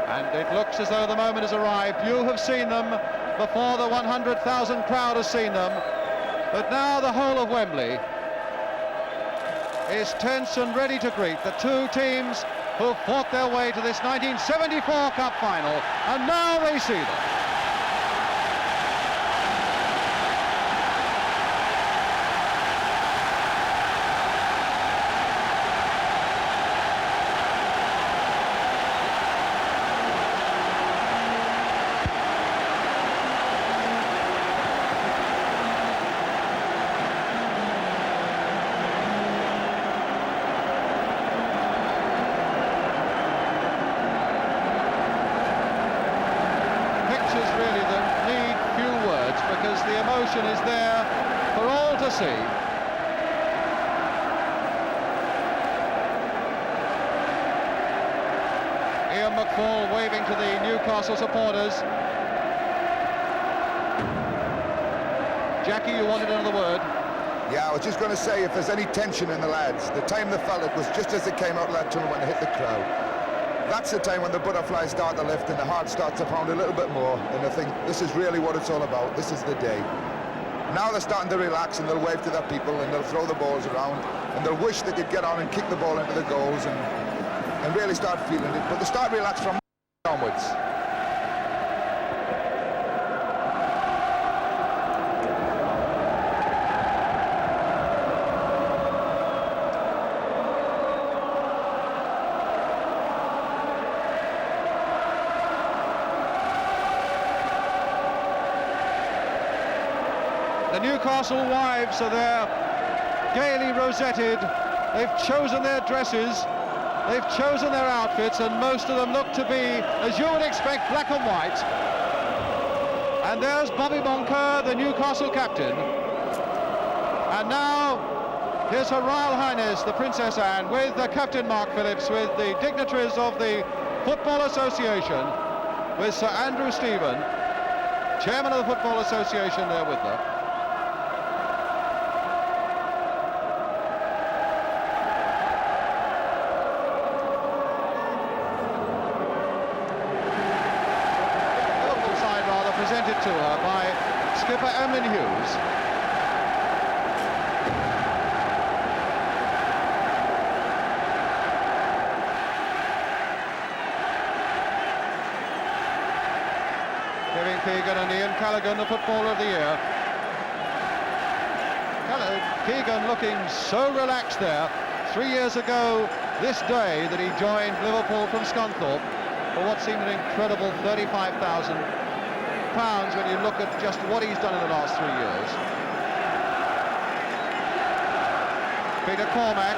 And it looks as though the moment has arrived. You have seen them before the 100,000 crowd has seen them. But now the whole of Wembley is tense and ready to greet the two teams who fought their way to this 1974 Cup final. And now they see them. Really that need few words, because the emotion is there for all to see. Ian McFall waving to the Newcastle supporters. Jackie, you wanted another word? Yeah, I was just going to say, if there's any tension in the lads, the time they felt it was just as they came out that tunnel when they hit the crowd. That's the time when the butterflies start to lift and the heart starts to pound a little bit more, and I think this is really what it's all about. This is the day. Now they're starting to relax, and they'll wave to their people, and they'll throw the balls around, and they'll wish they could get on and kick the ball into the goals and really start feeling it. But they start relax from onwards. The Newcastle wives are there, gaily rosetted. They've chosen their dresses, they've chosen their outfits, and most of them look to be, as you would expect, black and white. And there's Bobby Moncur, the Newcastle captain. And now, here's Her Royal Highness, the Princess Anne, with the Captain Mark Phillips, with the dignitaries of the Football Association, with Sir Andrew Stephen, Chairman of the Football Association, there with them. Presented to her by skipper Emlyn Hughes. Kevin Keegan and Ian Callaghan, the Footballer of the Year. Keegan looking so relaxed there. 3 years ago this day that he joined Liverpool from Scunthorpe for what seemed an incredible £35,000 when you look at just what he's done in the last 3 years. Peter Cormack.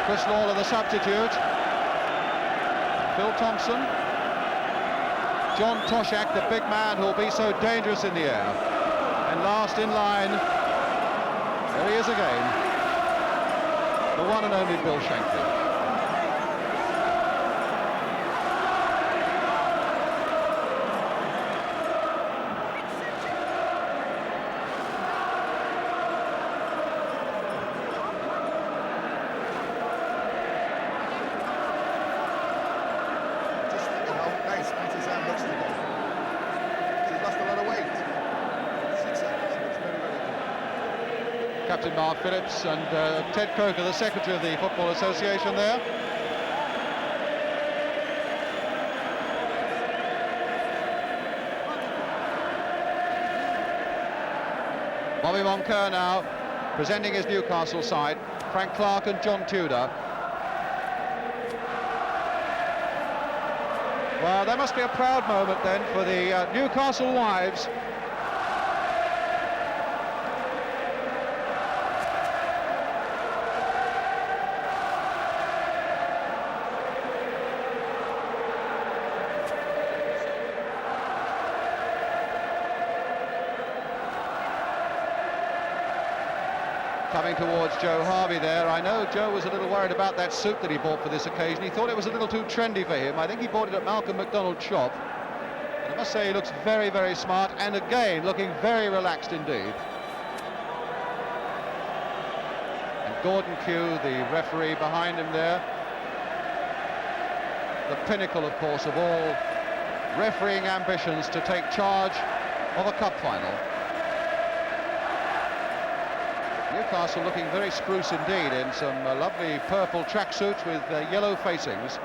Chris Lawler, the substitute. Phil Thompson. John Toshak, the big man who'll be so dangerous in the air. And last in line, there he is again, the one and only Bill Shankly. Captain Mark Phillips and Ted Croker, the Secretary of the Football Association there. Bobby Moncur now presenting his Newcastle side, Frank Clark and John Tudor. Well, there must be a proud moment then for the Newcastle wives. Coming towards Joe Harvey there. I know Joe was a little worried about that suit that he bought for this occasion. He thought it was a little too trendy for him. I think he bought it at Malcolm McDonald's shop. And I must say he looks very, very smart, and again looking very relaxed indeed. And Gordon Pugh, the referee behind him there. The pinnacle, of course, of all refereeing ambitions, to take charge of a cup final. Newcastle looking very spruce indeed in some lovely purple tracksuits with yellow facings.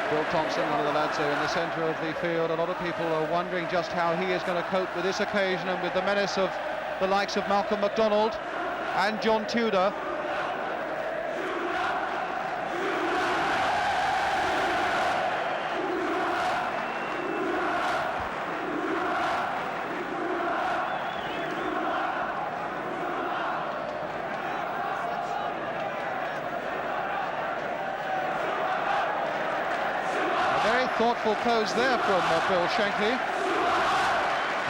Bill Thompson, one of the lads there in the centre of the field. A lot of people are wondering just how he is going to cope with this occasion and with the menace of the likes of Malcolm MacDonald and John Tudor. Thoughtful pose there from Bill Shankly.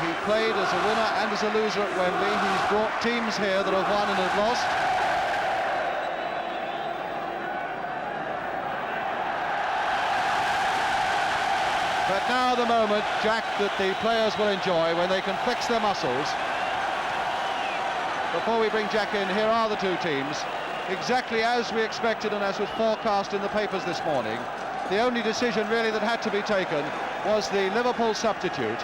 He played as a winner and as a loser at Wembley. He's brought teams here that have won and have lost. But now the moment, Jack, that the players will enjoy when they can flex their muscles. Before we bring Jack in, here are the two teams, exactly as we expected and as was forecast in the papers this morning. The only decision really that had to be taken was the Liverpool substitute,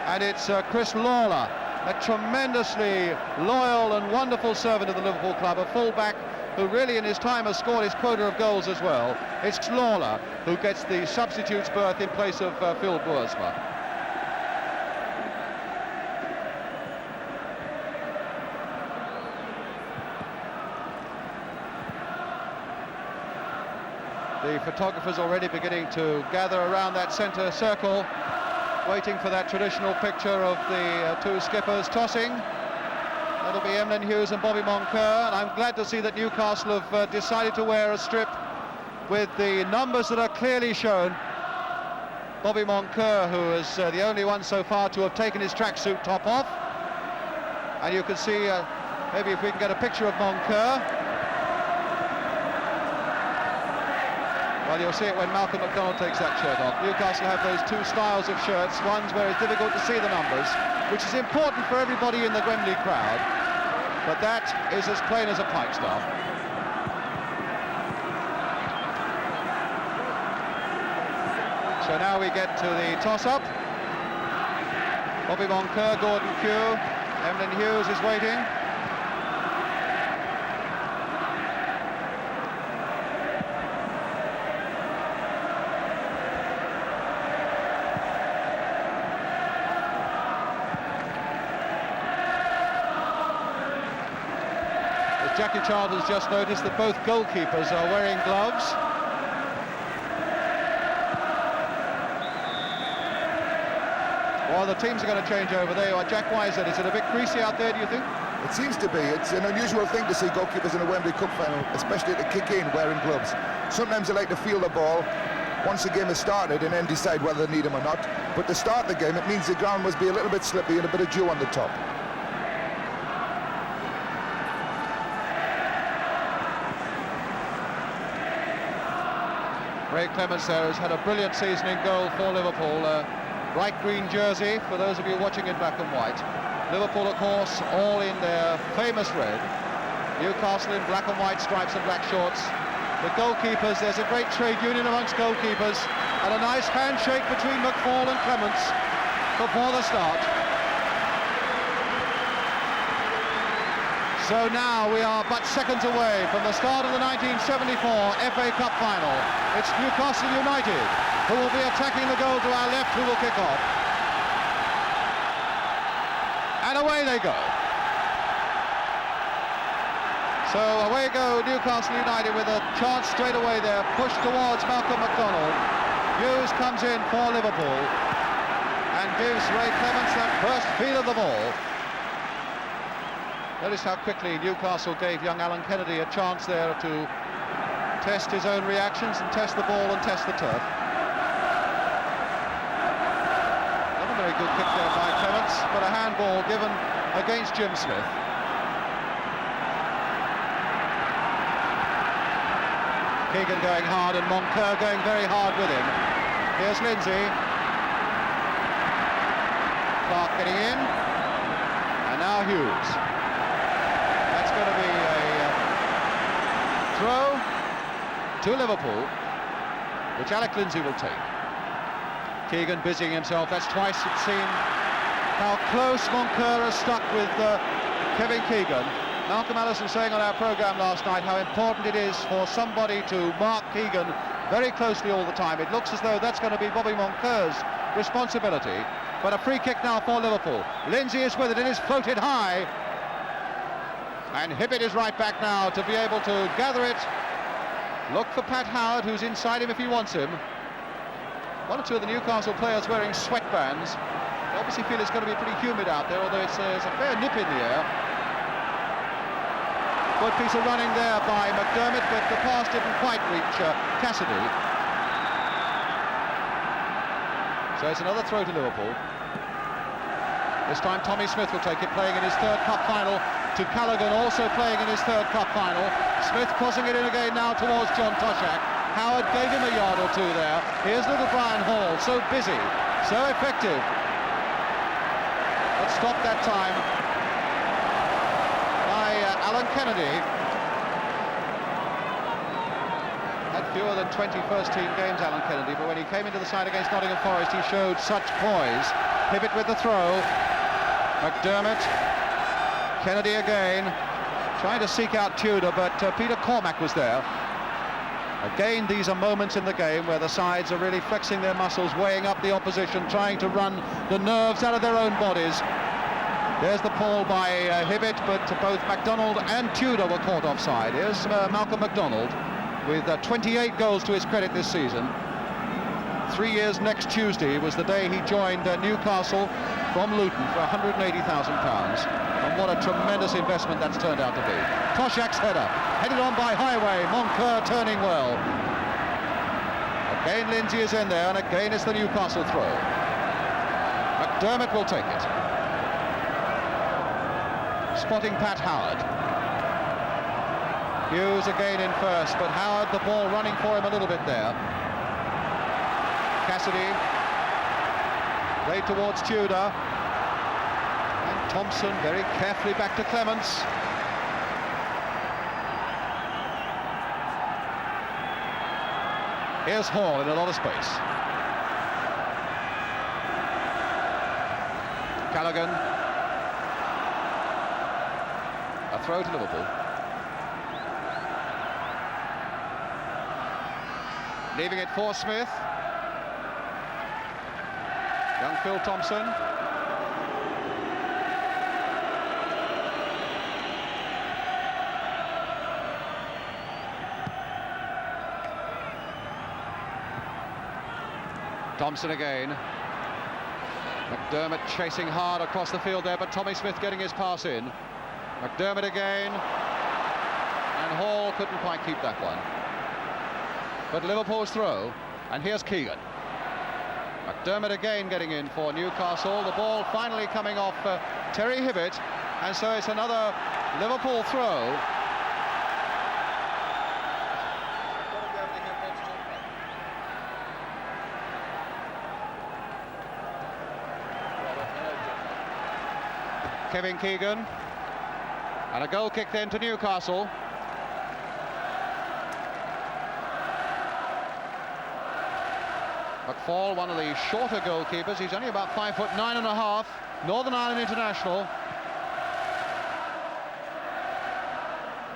and it's Chris Lawler, a tremendously loyal and wonderful servant of the Liverpool club, a full-back who really in his time has scored his quota of goals as well. It's Lawler who gets the substitute's berth in place of Phil Boersma. The photographers already beginning to gather around that centre circle, waiting for that traditional picture of the two skippers tossing. That'll be Emlyn Hughes and Bobby Moncur, and I'm glad to see that Newcastle have decided to wear a strip with the numbers that are clearly shown. Bobby Moncur, who is the only one so far to have taken his tracksuit top off, and you can see maybe if we can get a picture of Moncur. Well, you'll see it when Malcolm MacDonald takes that shirt off. Newcastle have those two styles of shirts, ones where it's difficult to see the numbers, which is important for everybody in the Wembley crowd, but that is as plain as a pikestaff. So now we get to the toss-up. Bobby Moncur, Gordon Pugh, Emlyn Hughes is waiting. Jackie Child has just noticed that both goalkeepers are wearing gloves. Well, the teams are going to change over there. Jack Wise, is it a bit greasy out there, do you think? It seems to be. It's an unusual thing to see goalkeepers in a Wembley Cup final, especially to kick in wearing gloves. Sometimes they like to feel the ball once the game has started and then decide whether they need them or not. But to start the game, it means the ground must be a little bit slippy and a bit of dew on the top. Ray Clements there has had a brilliant season in goal for Liverpool. Bright green jersey for those of you watching in black and white. Liverpool, of course, all in their famous red. Newcastle in black and white stripes and black shorts. The goalkeepers, there's a great trade union amongst goalkeepers, and a nice handshake between McFall and Clements before the start. So now we are but seconds away from the start of the 1974 FA Cup final. It's Newcastle United who will be attacking the goal to our left, who will kick off. And away they go. So away go Newcastle United with a chance straight away there, pushed towards Malcolm MacDonald. Hughes comes in for Liverpool and gives Ray Clements that first feel of the ball. Notice how quickly Newcastle gave young Alan Kennedy a chance there to test his own reactions and test the ball and test the turf. Not a very good kick there by Clements, but a handball given against Jim Smith. Keegan going hard and Moncur going very hard with him. Here's Lindsay. Clark getting in. And now Hughes. That's going to be a throw to Liverpool, which Alec Lindsay will take. Keegan busying himself. That's twice it's seen how close Moncur has stuck with Kevin Keegan. Malcolm Allison saying on our programme last night how important it is for somebody to mark Keegan very closely all the time. It looks as though that's going to be Bobby Moncur's responsibility. But a free kick now for Liverpool. Lindsay is with it, it is floated high. And Hibbett is right back now to be able to gather it. Look for Pat Howard, who's inside him if he wants him. One or two of the Newcastle players wearing sweatbands. They obviously feel it's going to be pretty humid out there, although there's a fair nip in the air. Good piece of running there by McDermott, but the pass didn't quite reach Cassidy. So it's another throw to Liverpool. This time Tommy Smith will take it, playing in his third cup final to Callaghan, also playing in his third cup final. Smith crossing it in again now towards John Toshak. Howard gave him a yard or two there. Here's little Brian Hall, so busy, so effective. But stopped that time by Alan Kennedy. Had fewer than 20 first-team games, Alan Kennedy, but when he came into the side against Nottingham Forest, he showed such poise. Hibbett with the throw. McDermott. Kennedy again, trying to seek out Tudor, but Peter Cormack was there. Again, these are moments in the game where the sides are really flexing their muscles, weighing up the opposition, trying to run the nerves out of their own bodies. There's the pull by Hibbett, but both MacDonald and Tudor were caught offside. Here's Malcolm MacDonald with 28 goals to his credit this season. 3 years next Tuesday was the day he joined Newcastle from Luton for £180,000. And what a tremendous investment that's turned out to be. Toshak's header, headed on by Highway, Moncur turning well. Again Lindsay is in there, and again it's the Newcastle throw. McDermott will take it. Spotting Pat Howard. Hughes again in first, but Howard, the ball running for him a little bit there. Cassidy, played towards Tudor. And Thompson very carefully back to Clements. Here's Hall in a lot of space. Callaghan. A throw to Liverpool. Leaving it for Smith. Young Phil Thompson. Thompson again. McDermott chasing hard across the field there, but Tommy Smith getting his pass in. McDermott again. And Hall couldn't quite keep that one. But Liverpool's throw, and here's Keegan. McDermott again getting in for Newcastle. The ball finally coming off Terry Hibbett, and so it's another Liverpool throw. Kevin Keegan, and a goal kick then to Newcastle. McFall, one of the shorter goalkeepers. He's only about 5'9½", Northern Ireland international.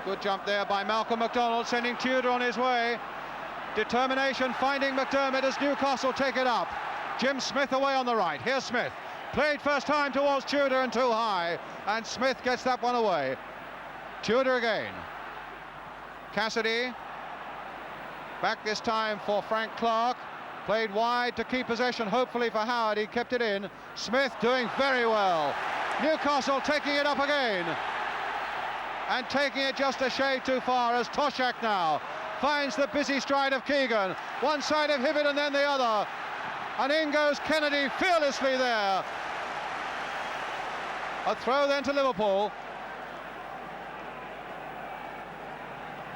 Good jump there by Malcolm MacDonald, sending Tudor on his way. Determination finding McDermott as Newcastle take it up. Jim Smith away on the right. Here's Smith. Played first time towards Tudor and too high, and Smith gets that one away. Tudor again. Cassidy. Back this time for Frank Clark. Played wide to keep possession, hopefully for Howard. He kept it in. Smith doing very well. Newcastle taking it up again. And taking it just a shade too far as Toshak now finds the busy stride of Keegan. One side of Hibbett and then the other. And in goes Kennedy fearlessly there. A throw then to Liverpool.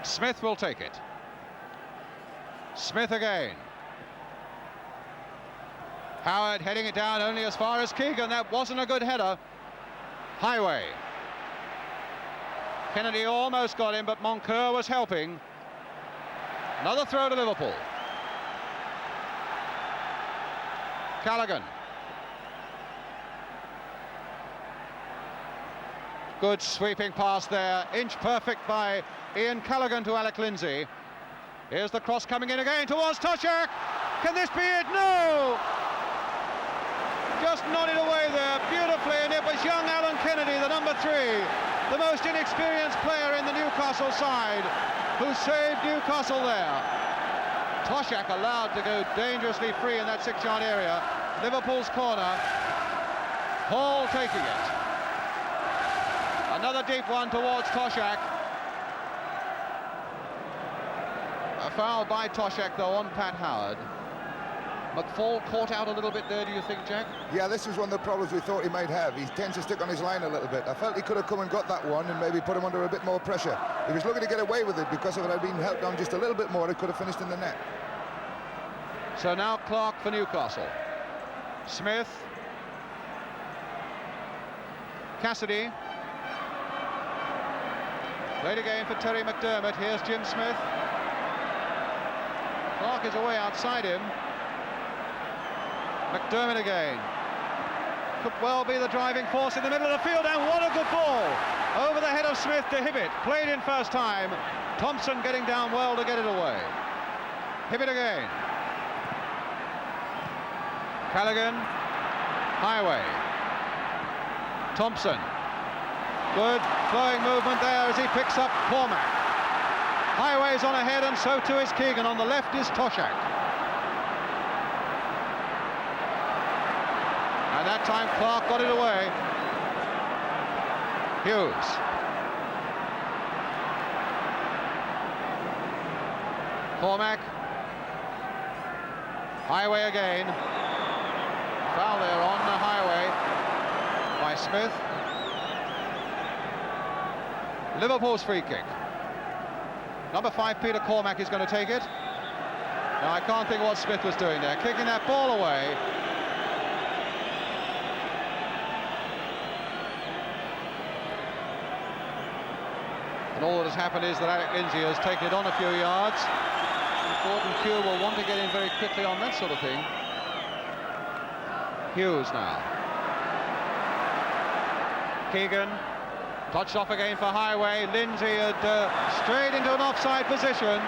Smith will take it. Smith again. Howard heading it down only as far as Keegan. That wasn't a good header. Highway. Kennedy almost got him, but Moncur was helping. Another throw to Liverpool. Callaghan. Good sweeping pass there. Inch perfect by Ian Callaghan to Alec Lindsay. Here's the cross coming in again towards Toshak. Can this be it? No! Just nodded away there beautifully, and it was young Alan Kennedy, the number 3, the most inexperienced player in the Newcastle side, who saved Newcastle there. Toshak allowed to go dangerously free in that 6-yard area. Liverpool's corner. Hall taking it. Another deep one towards Toshak. A foul by Toshak though on Pat Howard. McFall caught out a little bit there, do you think, Jack? Yeah, this was one of the problems we thought he might have. He tends to stick on his line a little bit. I felt he could have come and got that one and maybe put him under a bit more pressure. He was looking to get away with it because if it had been held down just a little bit more, it could have finished in the net. So now Clark for Newcastle. Smith. Cassidy. Played again for Terry McDermott. Here's Jim Smith. Clark is away outside him. McDermott again. Could well be the driving force in the middle of the field, and what a good ball! Over the head of Smith to Hibbett. Played in first time. Thompson getting down well to get it away. Hibbett again. Callaghan. Highway. Thompson. Good flowing movement there as he picks up Cormac. Highway's on ahead, and so too is Keegan. On the left is Toshak. And that time Clark got it away. Hughes. Cormac. Highway again. Foul there on the Highway by Smith. Liverpool's free kick. Number 5, Peter Cormac, is going to take it. Now, I can't think of what Smith was doing there, kicking that ball away. And all that has happened is that Alec Lindsay has taken it on a few yards. Gordon Pugh will want to get in very quickly on that sort of thing. Hughes now. Keegan. Touched off again for Highway. Lindsay had strayed into an offside position.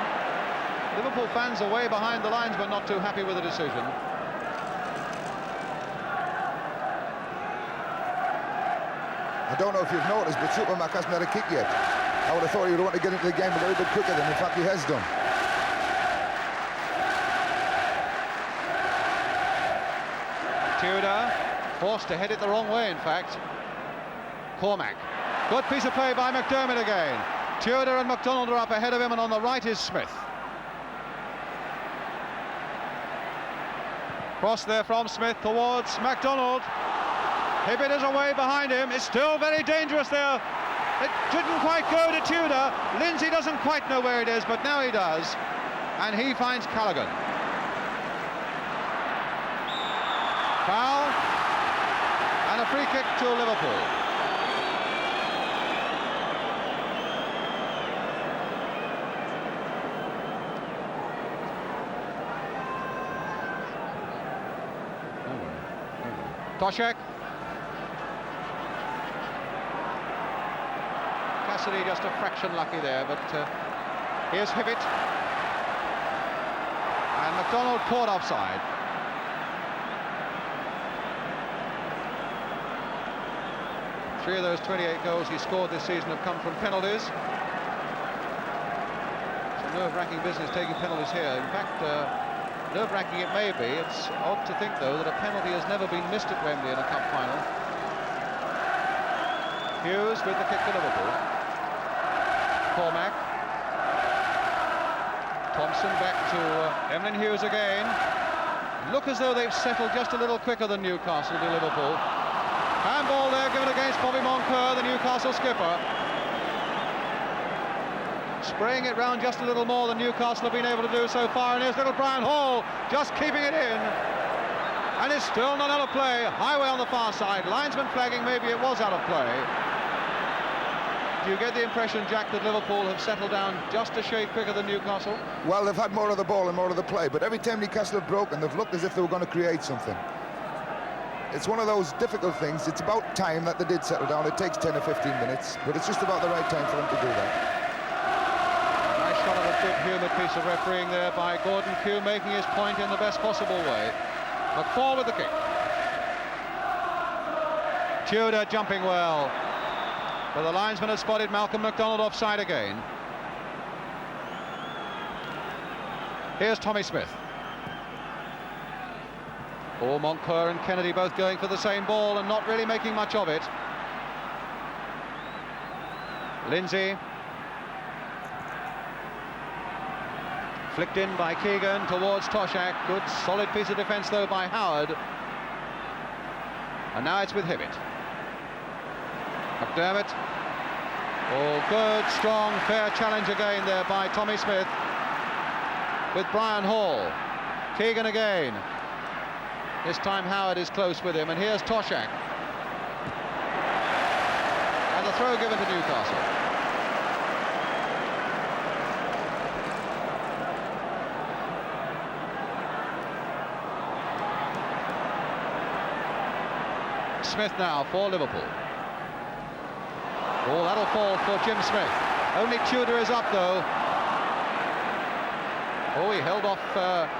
Liverpool fans away behind the lines, but not too happy with the decision. I don't know if you've noticed, but Supermac hasn't had a kick yet. I would have thought he would want to get into the game a little bit quicker than in fact he has done. Tudor forced to head it the wrong way, in fact. Cormac. Good piece of play by McDermott again. Tudor and McDonald are up ahead of him, and on the right is Smith. Cross there from Smith towards McDonald. Hibbett is away behind him. It's still very dangerous there. It didn't quite go to Tudor. Lindsay doesn't quite know where it is, but now he does. And he finds Callaghan. Foul. And a free kick to Liverpool. Toshak. Cassidy just a fraction lucky there, but here's Hibbett. And McDonald caught offside. Three of those 28 goals he scored this season have come from penalties. Some nerve-wracking business taking penalties here. In fact, nerve-wracking it may be. It's odd to think, though, that a penalty has never been missed at Wembley in a cup final. Hughes with the kick to Liverpool. Cormac. Thompson back to Emlyn Hughes again. Look as though they've settled just a little quicker than Newcastle to Liverpool. Handball there given against Bobby Moncur, the Newcastle skipper. Spraying it round just a little more than Newcastle have been able to do so far, and here's little Brian Hall just keeping it in. And it's still not out of play. Highway on the far side, linesman flagging maybe it was out of play. Do you get the impression, Jack, that Liverpool have settled down just a shade quicker than Newcastle? Well, they've had more of the ball and more of the play, but every time Newcastle have broken, they've looked as if they were going to create something. It's one of those difficult things. It's about time that they did settle down. It takes 10 or 15 minutes, but it's just about the right time for them to do that. Nice shot of a good-humoured piece of refereeing there by Gordon Kew, making his point in the best possible way. McFall with the kick. Tudor jumping well. But the linesman had spotted Malcolm MacDonald offside again. Here's Tommy Smith. Oh, Moncur and Kennedy both going for the same ball and not really making much of it. Lindsay. Flicked in by Keegan towards Toshak. Good solid piece of defence though by Howard. And now it's with Hibbett. McDermott. Oh, good, strong, fair challenge again there by Tommy Smith. With Brian Hall. Keegan again. This time Howard is close with him, and here's Toshak. And the throw given to Newcastle. Smith now for Liverpool. Oh, that'll fall for Jim Smith. Only Tudor is up, though. Oh, he held off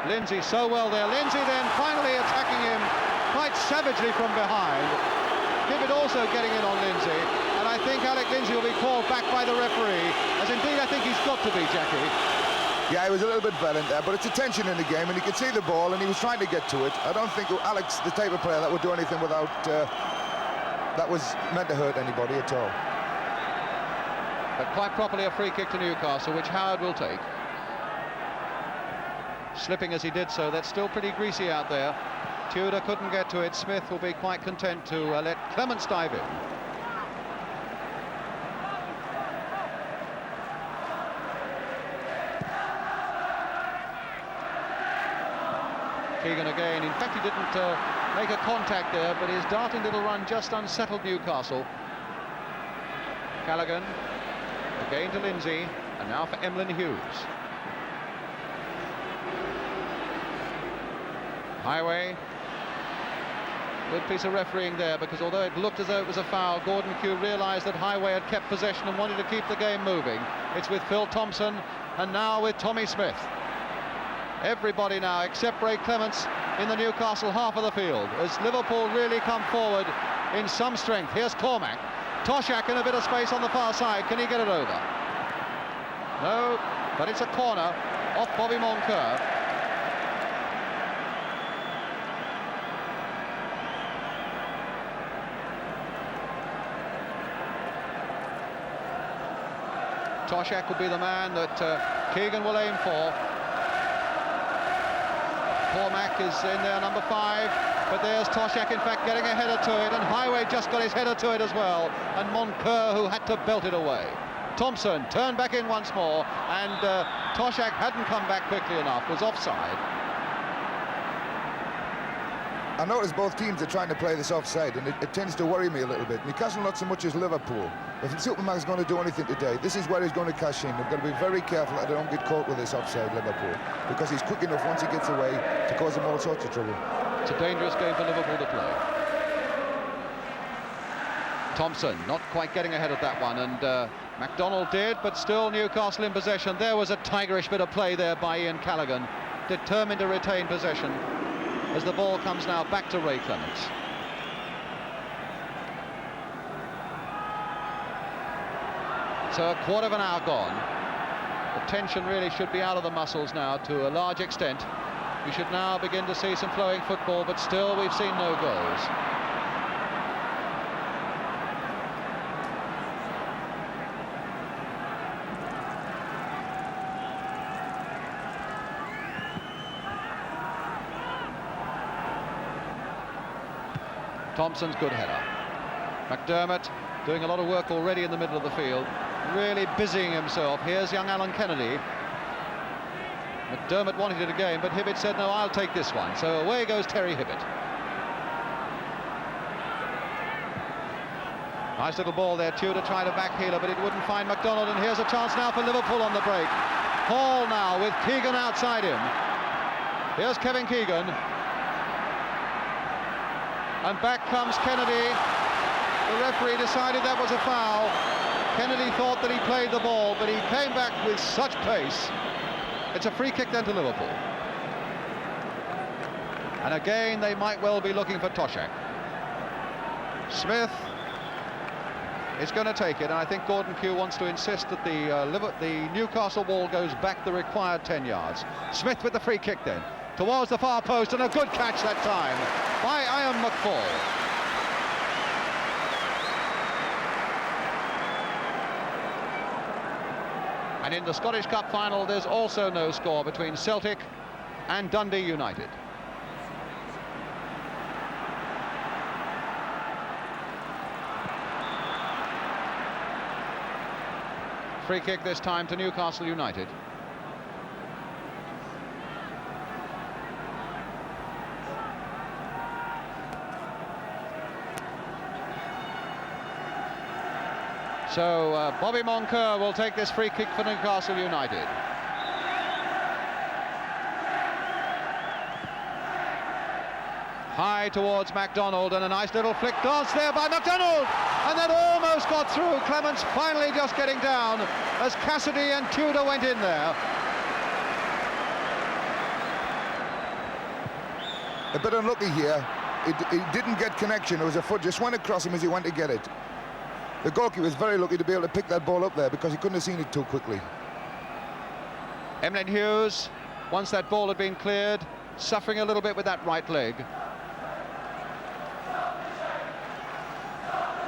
Lindsay so well there. Lindsay then finally attacking him quite savagely from behind. Hibbett also getting in on Lindsay. And I think Alec Lindsay will be called back by the referee, as indeed I think he's got to be, Jackie. Yeah, he was a little bit violent there, but it's a tension in the game, and he could see the ball, and he was trying to get to it. I don't think Alex, the type of player that would do anything without that was meant to hurt anybody at all. But quite properly a free kick to Newcastle, which Howard will take. Slipping as he did so, that's still pretty greasy out there. Tudor couldn't get to it. Smith will be quite content to let Clements dive in. Keegan again. In fact, he didn't make a contact there, but his darting little run just unsettled Newcastle. Callaghan again to Lindsay, and now for Emlyn Hughes. Highway. Good piece of refereeing there, because although it looked as though it was a foul, Gordon Kew realised that Highway had kept possession and wanted to keep the game moving. It's with Phil Thompson, and now with Tommy Smith. Everybody now except Ray Clements in the Newcastle half of the field, as Liverpool really come forward in some strength. Here's Cormac. Toshak in a bit of space on the far side. Can he get it over? No, but it's a corner off Bobby Moncur. Toshak will be the man that Keegan will aim for. Cormac is in there, number 5, but there's Toshak in fact getting a header to it, and Highway just got his header to it as well, and Moncur who had to belt it away. Thompson turned back in once more, and Toshak hadn't come back quickly enough, was offside. I notice both teams are trying to play this offside, and it tends to worry me a little bit. Newcastle not so much as Liverpool. If Superman's going to do anything today, this is where he's going to cash in. They've got to be very careful that they don't get caught with this offside, Liverpool, because he's quick enough once he gets away to cause them all sorts of trouble. It's a dangerous game for Liverpool to play. Thompson not quite getting ahead of that one, and MacDonald did, but still Newcastle in possession. There was a tigerish bit of play there by Ian Callaghan, determined to retain possession, as the ball comes now back to Ray Clements. So a quarter of an hour gone. The tension really should be out of the muscles now to a large extent. We should now begin to see some flowing football, but still we've seen no goals. Thompson's good header. McDermott doing a lot of work already in the middle of the field, really busying himself. Here's young Alan Kennedy. McDermott wanted it again, but Hibbett said, no, I'll take this one. So away goes Terry Hibbett. Nice little ball there, Tudor tried a back heeler, but it wouldn't find MacDonald, and here's a chance now for Liverpool on the break. Hall now with Keegan outside him. Here's Kevin Keegan. And back comes Kennedy. The referee decided that was a foul. Kennedy thought that he played the ball, but he came back with such pace. It's a free kick then to Liverpool. And again, they might well be looking for Toshak. Smith is going to take it, and I think Gordon Pugh wants to insist that the Newcastle ball goes back the required 10 yards. Smith with the free kick then, towards the far post, and a good catch that time by Ian McFall. And in the Scottish Cup final, there's also no score between Celtic and Dundee United. Free kick this time to Newcastle United. So Bobby Moncur will take this free kick for Newcastle United. High towards MacDonald, and a nice little flick dance there by MacDonald, and that almost got through. Clements finally just getting down as Cassidy and Tudor went in there. A bit unlucky here. He didn't get connection. There was a foot just went across him as he went to get it. The goalkeeper was very lucky to be able to pick that ball up there because he couldn't have seen it too quickly. Emlyn Hughes, once that ball had been cleared, suffering a little bit with that right leg.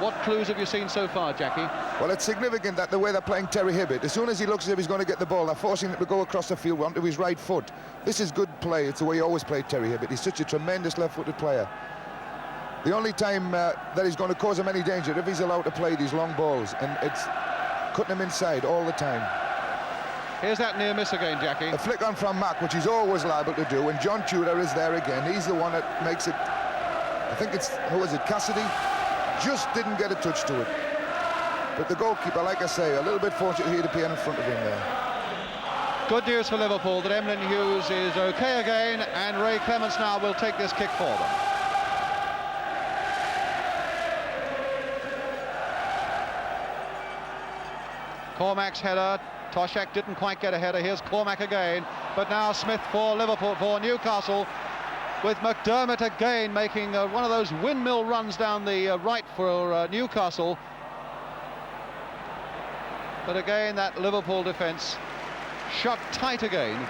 What clues have you seen so far, Jackie? Well, it's significant that the way they're playing Terry Hibbett, as soon as he looks as if he's going to get the ball, they're forcing him to go across the field onto his right foot. This is good play. It's the way he always played Terry Hibbett. He's such a tremendous left-footed player. The only time that he's going to cause him any danger if he's allowed to play these long balls, and it's cutting him inside all the time. Here's that near miss again, Jackie. A flick on from Mack, which he's always liable to do, and John Tudor is there again. He's the one that makes it. I think it's, who is it, Cassidy? Just didn't get a touch to it. But the goalkeeper, like I say, a little bit fortunate here to be in front of him there. Good news for Liverpool that Emlyn Hughes is okay again, and Ray Clements now will take this kick for them. Cormac's header. Toshak didn't quite get a header. Here's Cormac again, but now Smith for Liverpool, for Newcastle, with McDermott again making one of those windmill runs down the right for Newcastle. But again, that Liverpool defence shut tight again.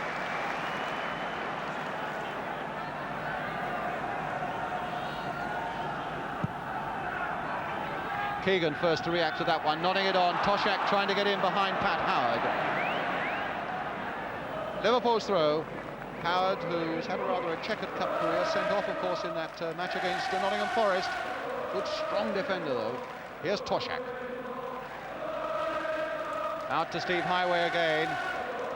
Keegan first to react to that one, nodding it on. Toshak trying to get in behind Pat Howard. Liverpool's throw. Howard, who's had rather a checkered cup career, sent off, of course, in that match against Nottingham Forest. Good, strong defender, though. Here's Toshak. Out to Steve Highway again.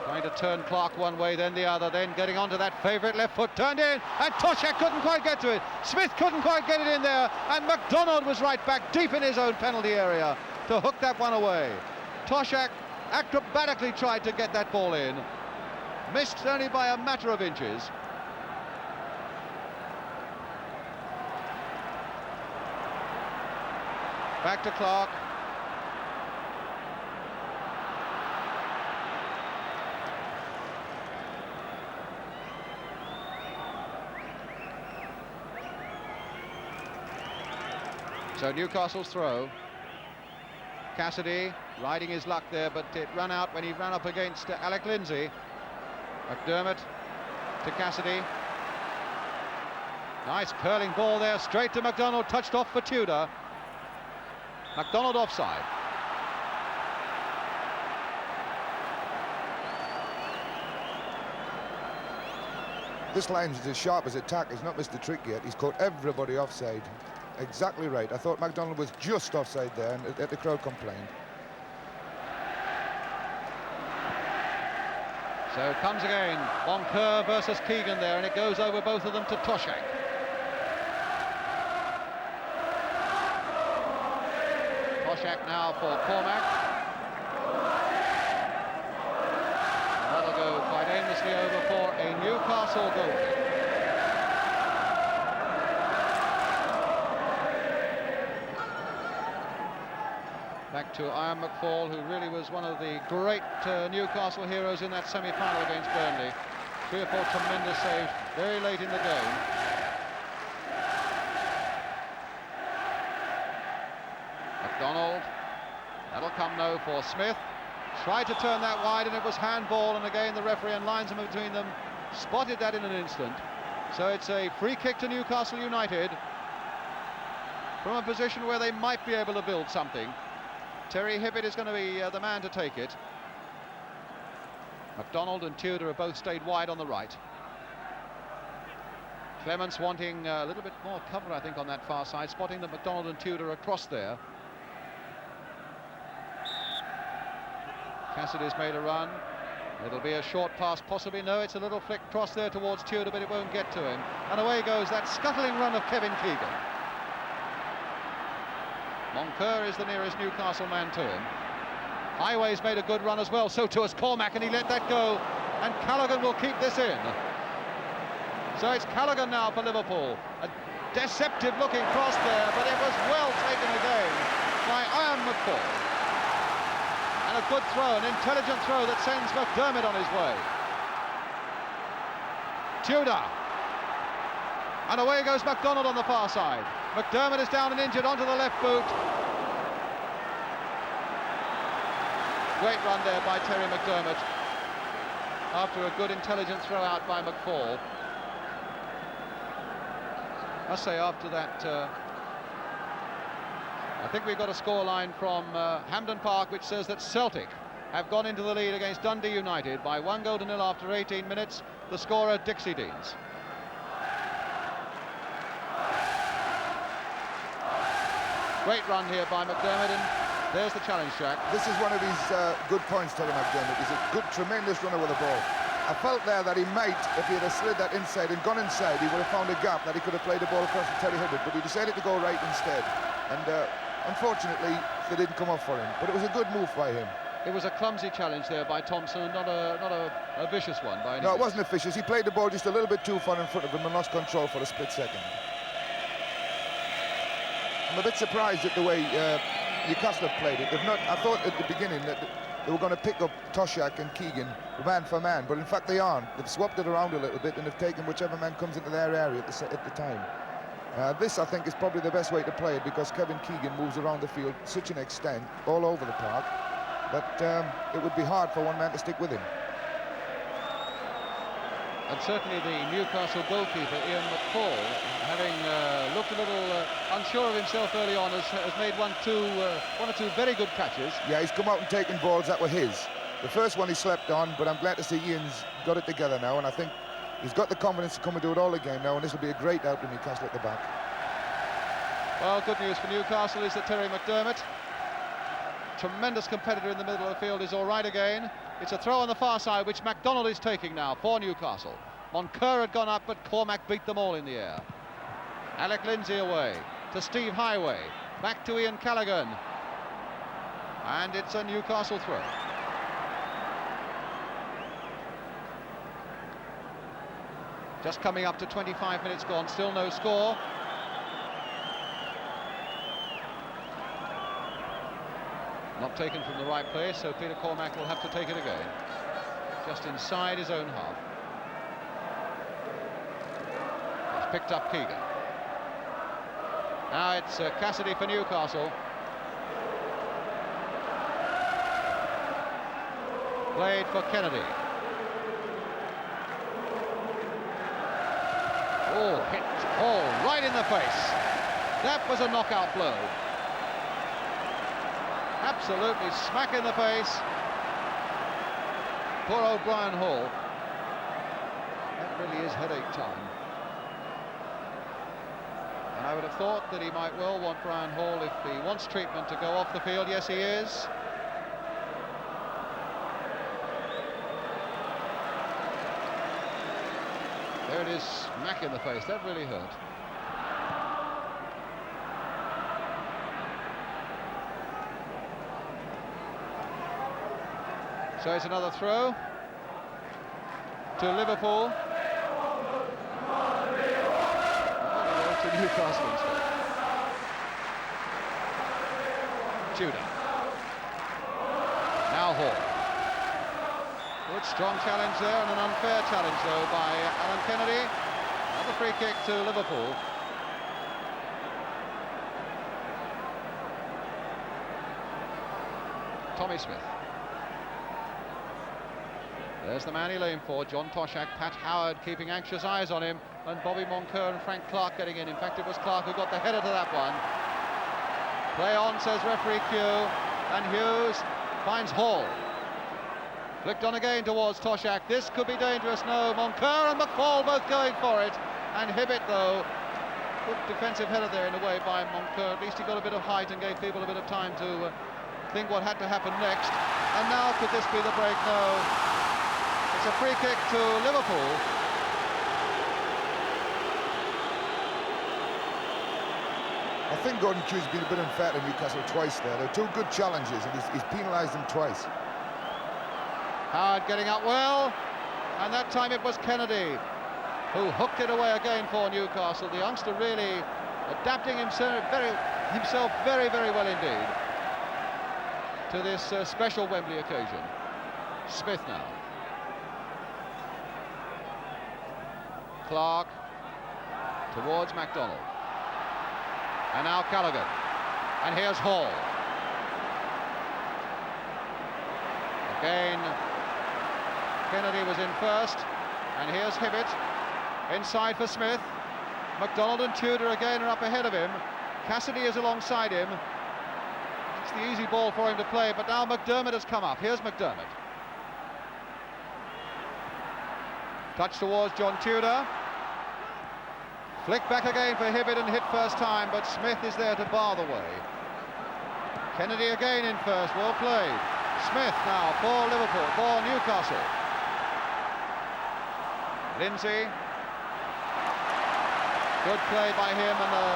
Trying to turn Clark one way, then the other, then getting onto that favourite left foot, turned in, and Toshak couldn't quite get to it. Smith couldn't quite get it in there, and MacDonald was right back deep in his own penalty area to hook that one away. Toshak acrobatically tried to get that ball in. Missed only by a matter of inches. Back to Clark. So Newcastle's throw. Cassidy riding his luck there, but it ran out when he ran up against Alec Lindsay. McDermott to Cassidy. Nice curling ball there, straight to MacDonald, touched off for Tudor. MacDonald offside. This line's as sharp as a tack. He's not missed the trick yet. He's caught everybody offside. Exactly right. I thought MacDonald was just offside there, and the crowd complained. So it comes again. Moncur versus Keegan there, and it goes over both of them to Toshak. Toshak now for Cormac. That'll go quite aimlessly over for a Newcastle goal. Back to Ian McFall, who really was one of the great Newcastle heroes in that semi-final against Burnley. 3 or 4 tremendous saves very late in the game. MacDonald, that'll come now for Smith. Tried to turn that wide and it was handball, and again the referee and linesman between them spotted that in an instant. So it's a free kick to Newcastle United from a position where they might be able to build something. Terry Hibbett is going to be the man to take it. MacDonald and Tudor have both stayed wide on the right. Clements wanting a little bit more cover, I think, on that far side, spotting that MacDonald and Tudor across there. Cassidy's made a run. It'll be a short pass, possibly. No, it's a little flick cross there towards Tudor, but it won't get to him. And away goes that scuttling run of Kevin Keegan. Moncur is the nearest Newcastle man to him. Highway's made a good run as well, so too has Cormac, and he let that go. And Callaghan will keep this in. So it's Callaghan now for Liverpool. A deceptive-looking cross there, but it was well taken again by Ian McFall. And a good throw, an intelligent throw that sends McDermott on his way. Tudor. And away goes MacDonald on the far side. McDermott is down and injured onto the left boot. Great run there by Terry McDermott after a good intelligent throw out by McFall. I say after that, I think we've got a scoreline from Hampden Park which says that Celtic have gone into the lead against Dundee United by 1-0 after 18 minutes. The scorer, Dixie Deans. Great run here by McDermott, and there's the challenge, Jack. This is one of his good points, Terry McDermott. He's a good, tremendous runner with the ball. I felt there that he might, if he had slid that inside and gone inside, he would have found a gap that he could have played the ball across to Terry Hibbett, but he decided to go right instead. And unfortunately, they didn't come off for him. But it was a good move by him. It was a clumsy challenge there by Thompson, and not a vicious one by any No, it means. wasn't a vicious. He played the ball just a little bit too far in front of him and lost control for a split second. I'm a bit surprised at the way Newcastle have played it. They've not. I thought at the beginning that they were going to pick up Toshak and Keegan man for man, but in fact they aren't. They've swapped it around a little bit and have taken whichever man comes into their area at the time. This, I think, is probably the best way to play it, because Kevin Keegan moves around the field to such an extent, all over the park, that it would be hard for one man to stick with him. And certainly the Newcastle goalkeeper, Ian McFall, having looked a little unsure of himself early on, has made one or two very good catches. Yeah, he's come out and taken balls that were his. The first one he slept on, but I'm glad to see Ian's got it together now, and I think he's got the confidence to come and do it all again now, and this will be a great help to Newcastle at the back. Well, good news for Newcastle is that Terry McDermott, tremendous competitor in the middle of the field, is all right again. It's a throw on the far side, which MacDonald is taking now for Newcastle. Moncur had gone up, but Cormac beat them all in the air. Alec Lindsay away to Steve Highway. Back to Ian Callaghan. And it's a Newcastle throw. Just coming up to 25 minutes gone, still no score. Not taken from the right place, so Peter Cormac will have to take it again. Just inside his own half. He's picked up Keegan. Now it's Cassidy for Newcastle. Played for Kennedy. Oh, hit Oh, right in the face. That was a knockout blow. Absolutely smack in the face. Poor old Brian Hall. That really is headache time. And I would have thought that he might well want Brian Hall, if he wants treatment, to go off the field. Yes, he is. There it is, smack in the face. That really hurt. So it's another throw to Liverpool. To Newcastle instead. Tudor. Now Hall. Good strong challenge there, and an unfair challenge though by Alan Kennedy. Another free kick to Liverpool. Tommy Smith. There's the man he lay for, John Toshak. Pat Howard keeping anxious eyes on him, and Bobby Moncur and Frank Clark getting in. In fact, it was Clark who got the header to that one. Play on, says referee Q, and Hughes finds Hall. Flicked on again towards Toshak. This could be dangerous. No, Moncur and McFall both going for it. And Hibbett, though, good defensive header there in a way by Moncur. At least he got a bit of height and gave people a bit of time to think what had to happen next. And now could this be the break? No. It's a free kick to Liverpool. I think Gordon Q's been a bit unfair to Newcastle twice there. They're two good challenges, and he's penalised them twice. Howard getting up well, and that time it was Kennedy who hooked it away again for Newcastle. The youngster really adapting himself very, very well indeed to this special Wembley occasion. Smith now. Clark towards MacDonald. And now Callaghan. And here's Hall. Again, Kennedy was in first. And here's Hibbett. Inside for Smith. MacDonald and Tudor again are up ahead of him. Cassidy is alongside him. It's the easy ball for him to play, but now McDermott has come up. Here's McDermott. Touch towards John Tudor. Flick back again for Hibbett and hit first time, but Smith is there to bar the way. Kennedy again in first, well played. Smith now for Liverpool, for Newcastle. Lindsay. Good play by him, and a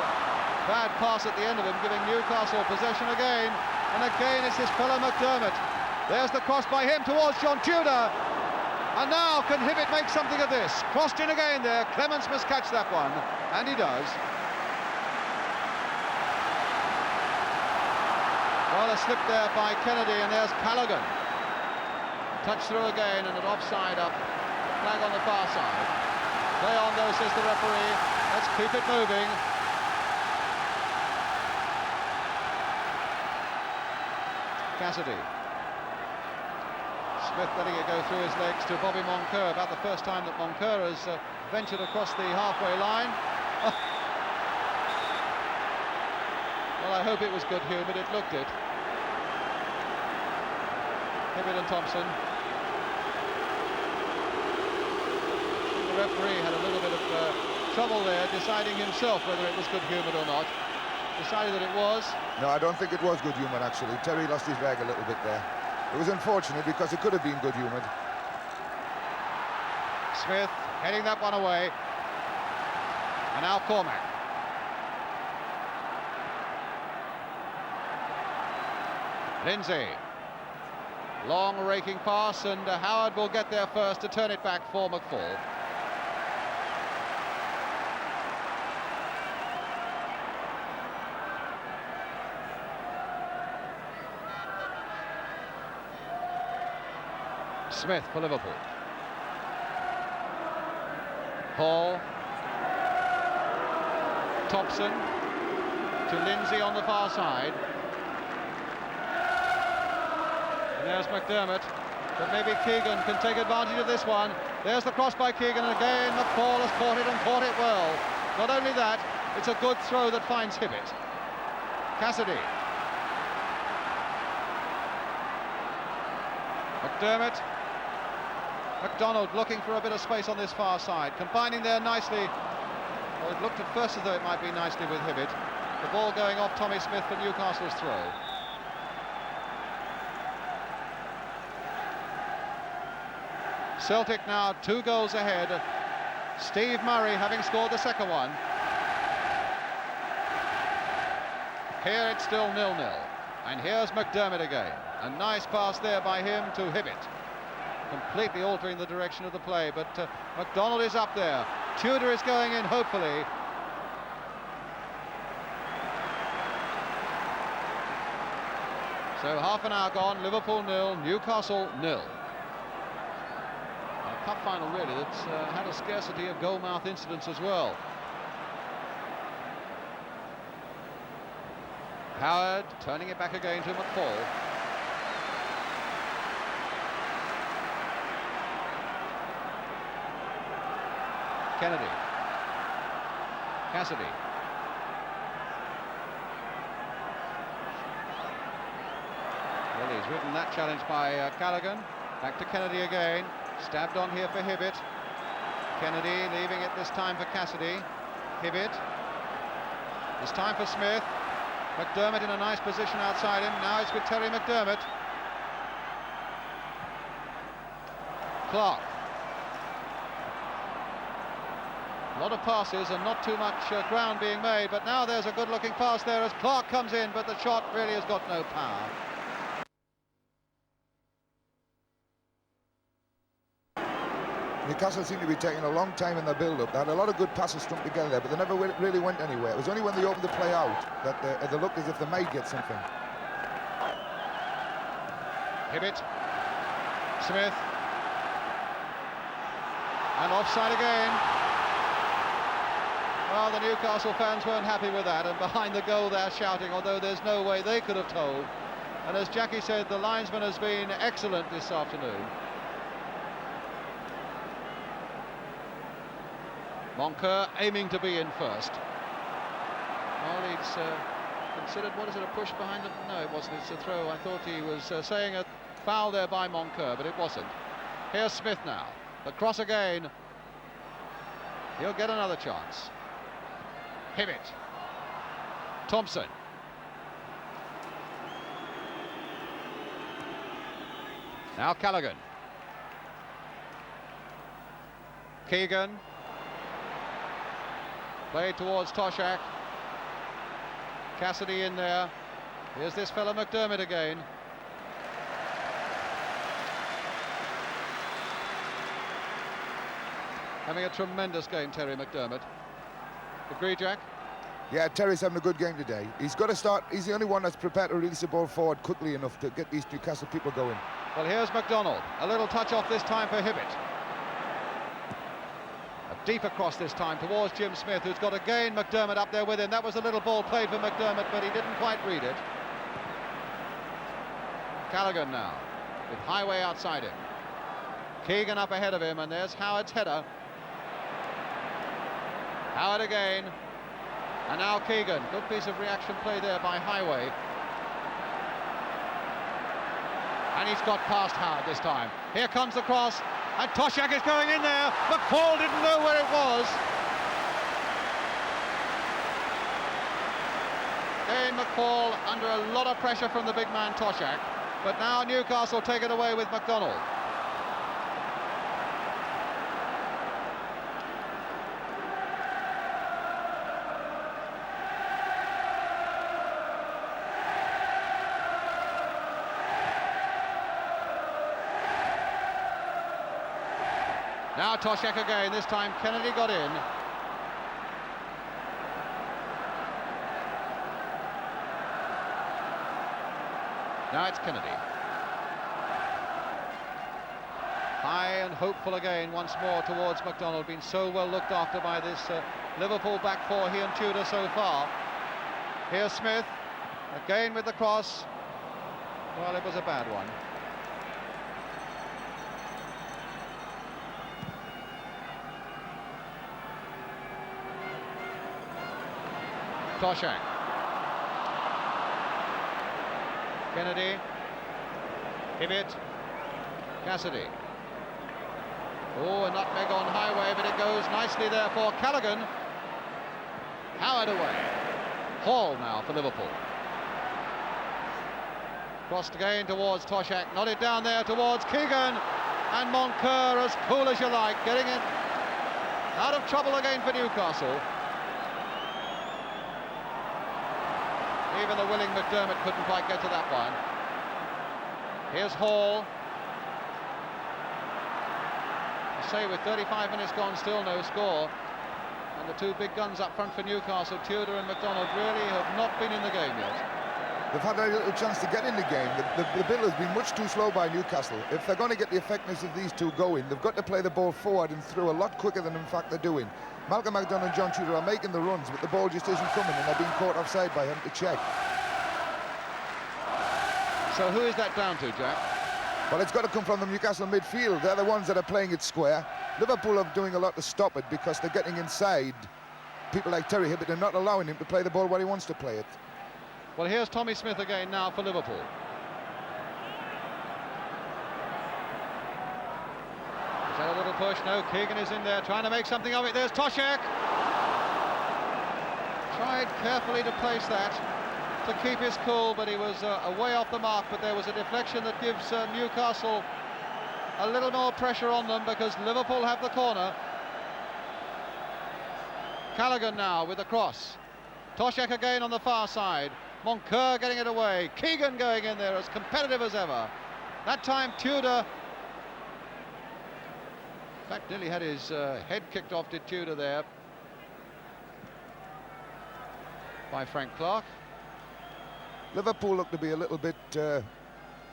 bad pass at the end of him, giving Newcastle possession again. And again it's his fellow McDermott. There's the cross by him towards John Tudor. And now can Hibbett make something of this? Crossed in again there. Clements must catch that one, and he does. Well, a slip there by Kennedy, and there's Callaghan. Touch through again, and an offside up. Flag on the far side. Play on though, says the referee. Let's keep it moving. Cassidy. Smith letting it go through his legs to Bobby Moncur. About the first time that Moncur has ventured across the halfway line. Well, I hope it was good-humoured. It looked it. Hibbett and Thompson. The referee had a little bit of trouble there, deciding himself whether it was good-humoured or not. Decided that it was. No, I don't think it was good-humoured, actually. Terry lost his rag a little bit there. It was unfortunate because it could have been good-humoured. Smith heading that one away. And now Cormac. Lindsay. Long raking pass, and Howard will get there first to turn it back for McFall. Smith for Liverpool. Hall. Thompson to Lindsay on the far side. And there's McDermott, but maybe Keegan can take advantage of this one. There's the cross by Keegan, and again McFall has caught it and caught it well. Not only that, it's a good throw that finds Hibbett. Cassidy. McDermott. McDonald looking for a bit of space on this far side, combining there nicely. Well, it looked at first as though it might be nicely with Hibbett. The ball going off Tommy Smith for Newcastle's throw. Celtic now 2 goals ahead. Steve Murray having scored the second one. Here it's still 0-0. And here's McDermott again. A nice pass there by him to Hibbett. Completely altering the direction of the play, but McDonald is up there. Tudor is going in, hopefully. So half an hour gone, Liverpool 0, Newcastle 0. A cup final really that's had a scarcity of goal-mouth incidents as well. Howard turning it back again to McFall. Kennedy. Cassidy. Well, he's ridden that challenge by Callaghan. Back to Kennedy again. Stabbed on here for Hibbett. Kennedy leaving it this time for Cassidy. Hibbett. This time for Smith. McDermott in a nice position outside him. Now it's with Terry McDermott. Clark. A lot of passes and not too much ground being made, but now there's a good-looking pass there as Clark comes in, but the shot really has got no power. Newcastle seemed to be taking a long time in their build-up. They had a lot of good passes strung together there, but they never really went anywhere. It was only when they opened the play out that they looked as if they might get something. Hibbett. Smith. And offside again. Well, the Newcastle fans weren't happy with that, and behind the goal they're shouting, although there's no way they could have told. And as Jackie said, the linesman has been excellent this afternoon. Moncur aiming to be in first. Well, he's considered, what is it, a push behind them? No, it wasn't, it's a throw. I thought he was saying a foul there by Moncur, but it wasn't. Here's Smith now. The cross again. He'll get another chance. Hibbett. Thompson. Now Callaghan. Keegan. Played towards Toshak. Cassidy in there. Here's this fellow McDermott again. Having a tremendous game, Terry McDermott. Agree, Jack? Yeah, Terry's having a good game today. He's got to start. He's the only one that's prepared to release the ball forward quickly enough to get these Newcastle people going. Well, here's McDonald. A little touch off this time for Hibbett. A deep across this time towards Jim Smith, who's got again McDermott up there with him. That was a little ball played for McDermott, but he didn't quite read it. Callaghan now, with Highway outside him. Keegan up ahead of him, and there's Howard's header. Howard again, and now Keegan. Good piece of reaction play there by Highway. And he's got past Howard this time. Here comes the cross, and Toshak is going in there. McFall didn't know where it was. Again, McFall under a lot of pressure from the big man Toshak. But now Newcastle take it away with McDonald. Now Toshak again, this time Kennedy got in. Now it's Kennedy. High and hopeful again once more towards McDonald, been so well looked after by this Liverpool back four, he and Tudor so far. Here's Smith, again with the cross. Well, it was a bad one. Toshak. Kennedy. Hibbett. Cassidy. Oh, a nutmeg on Highway, but it goes nicely there for Callaghan. Howard away. Hall now for Liverpool. Crossed again towards Toshak, nodded down there towards Keegan, and Moncur, as cool as you like, getting it out of trouble again for Newcastle. Even the willing McDermott couldn't quite get to that one. Here's Hall. I say, with 35 minutes gone, still no score. And the two big guns up front for Newcastle, Tudor and McDonald, really have not been in the game yet. They've had very little chance to get in the game. The build has been much too slow by Newcastle. If they're going to get the effectiveness of these two going, they've got to play the ball forward and through a lot quicker than in fact they're doing. Malcolm McDonald and John Tudor are making the runs, but the ball just isn't coming, and they're being caught offside by him to check. So who is that down to, Jack? Well, it's got to come from the Newcastle midfield. They're the ones that are playing it square. Liverpool are doing a lot to stop it because they're getting inside people like Terry Hibbett and not allowing him to play the ball where he wants to play it. Well, here's Tommy Smith again now for Liverpool. Is that a little push? No, Keegan is in there trying to make something of it. There's Toshak. Tried carefully to place that to keep his cool, but he was away off the mark. But there was a deflection that gives Newcastle a little more pressure on them because Liverpool have the corner. Callaghan now with the cross. Toshak again on the far side. Moncur getting it away. Keegan going in there as competitive as ever. That time Tudor, in fact, nearly had his head kicked off, did Tudor there, by Frank Clark. Liverpool look to be a little bit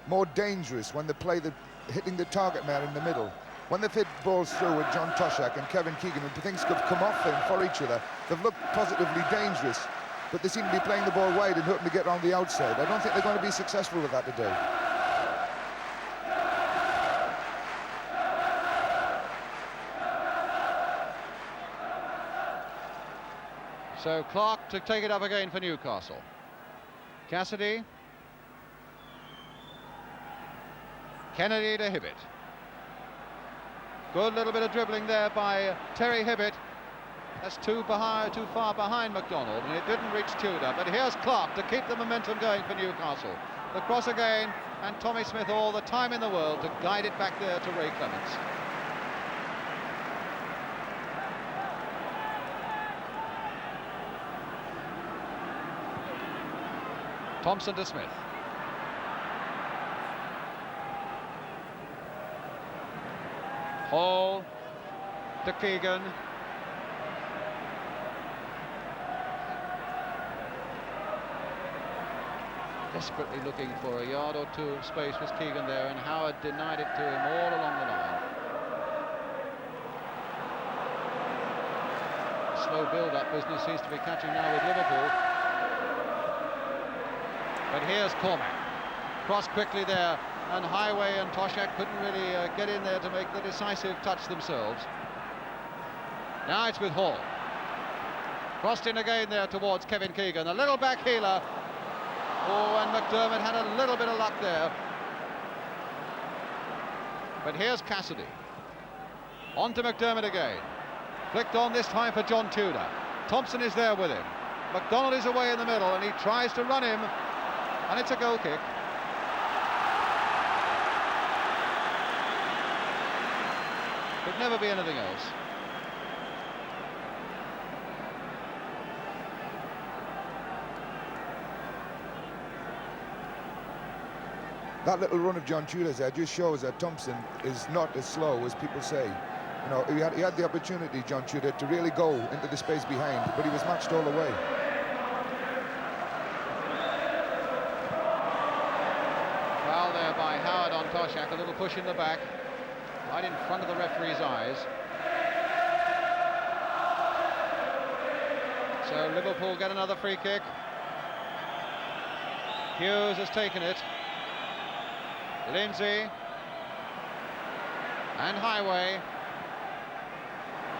more dangerous when they play hitting the target man in the middle. When they've hit balls through with John Toshak and Kevin Keegan, and things could come off them for each other, they've looked positively dangerous, but they seem to be playing the ball wide and hoping to get around the outside. I don't think they're going to be successful with that today. So Clark to take it up again for Newcastle. Cassidy. Kennedy to Hibbett. Good little bit of dribbling there by Terry Hibbett. That's too far behind McDonald, and it didn't reach Tudor. But here's Clark to keep the momentum going for Newcastle. The cross again, and Tommy Smith all the time in the world to guide it back there to Ray Clements. Thompson to Smith. Hall to Keegan. Desperately looking for a yard or two of space was Keegan there, and Howard denied it to him all along the line. Slow build-up business seems to be catching now with Liverpool. But here's Cormac. Cross quickly there, and Highway and Toshak couldn't really get in there to make the decisive touch themselves. Now it's with Hall. Crossed in again there towards Kevin Keegan. A little back heeler. Oh, and McDermott had a little bit of luck there. But here's Cassidy. On to McDermott again. Flicked on this time for John Tudor. Thompson is there with him. McDonald is away in the middle, and he tries to run him. And it's a goal kick. Could never be anything else. That little run of John Tudor's there just shows that Thompson is not as slow as people say. You know, he had the opportunity, John Tudor, to really go into the space behind, but he was matched all the way. Foul there by Howard on Toshak, a little push in the back, right in front of the referee's eyes. So Liverpool get another free kick. Hughes has taken it. Lindsay and Highway.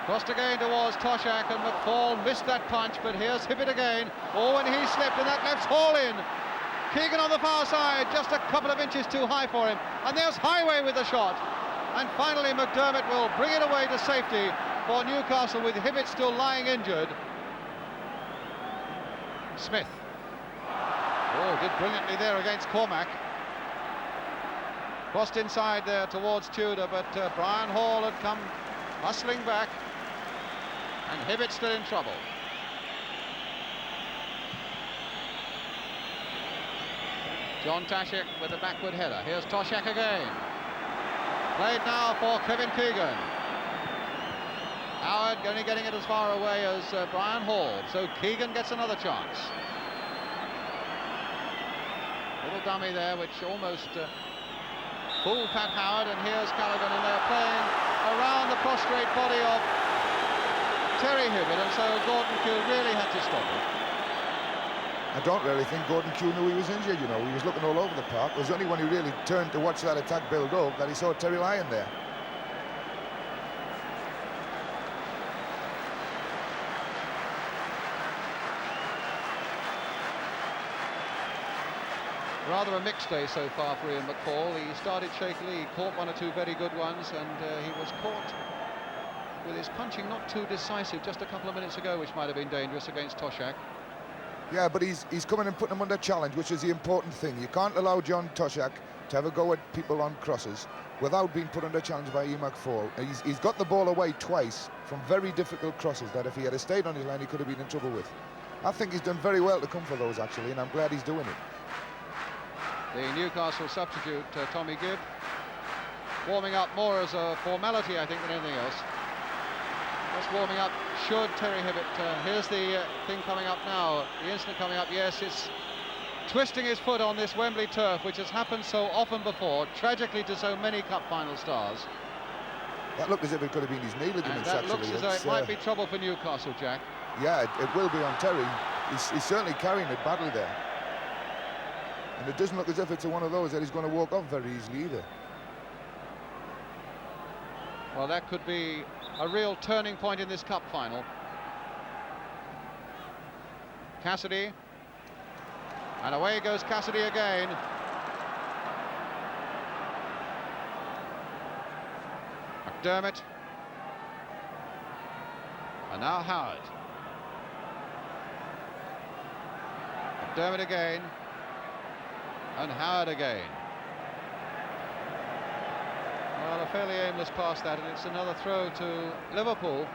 Crossed again towards Toshak, and McFall missed that punch, but here's Hibbett again. Oh, and he slipped, and that left Hall in. Keegan on the far side, just a couple of inches too high for him. And there's Highway with the shot. And finally McDermott will bring it away to safety for Newcastle, with Hibbett still lying injured. Smith. Oh, did brilliantly there against Cormac. Crossed inside there towards Tudor, but Brian Hall had come hustling back. And Hibbett still in trouble. John Tashik with a backward header. Here's Toshak again. Played now for Kevin Keegan. Howard only getting it as far away as Brian Hall, so Keegan gets another chance. Little dummy there, which almost fooled Pat Howard, and here's Callaghan, and they're playing around the prostrate body of Terry Hibbett, and so Gordon Kew really had to stop it. I don't really think Gordon Kew knew he was injured, you know. He was looking all over the park. It was only when he really turned to watch that attack build up that he saw Terry lying there. Rather a mixed day so far for Ian McFall. He started shakily, he caught one or two very good ones, and he was caught with his punching not too decisive just a couple of minutes ago, which might have been dangerous against Toshak. Yeah, but he's coming and putting him under challenge, which is the important thing. You can't allow John Toshak to have a go at people on crosses without being put under challenge by Ian McFall. He's got the ball away twice from very difficult crosses that if he had stayed on his line, he could have been in trouble with. I think he's done very well to come for those, actually, and I'm glad he's doing it. The Newcastle substitute, Tommy Gibb, warming up more as a formality, I think, than anything else. Just warming up should Terry Hibbett. Here's the thing coming up now, the incident coming up. Yes, it's twisting his foot on this Wembley turf, which has happened so often before, tragically to so many cup final stars. That looked as if it could have been his knee ligaments, and that actually. looks as though it might be trouble for Newcastle, Jack. Yeah, it will be on Terry. He's certainly carrying it badly there. And it doesn't look as if it's one of those that he's going to walk off very easily either. Well, that could be a real turning point in this cup final. Cassidy. And away goes Cassidy again. McDermott. And now Howard. McDermott again. And Howard again. Well, a fairly aimless pass that, and it's another throw to Liverpool.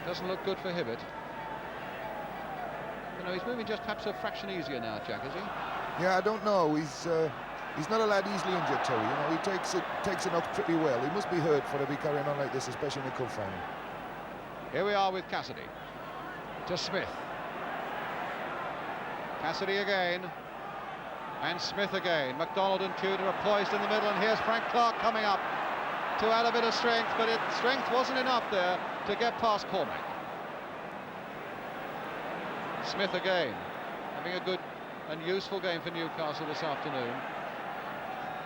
Doesn't look good for Hibbett. You know, he's moving just perhaps a fraction easier now, Jack, is he? Yeah, I don't know. He's not a lad easily injured, Terry. You know, he takes it up pretty well. He must be hurt for to be carrying on like this, especially in the cup final. Here we are with Cassidy. To Smith. Cassidy again, and Smith again. MacDonald and Tudor are poised in the middle, and here's Frank Clark coming up to add a bit of strength, but strength wasn't enough there to get past Cormac. Smith again, having a good and useful game for Newcastle this afternoon.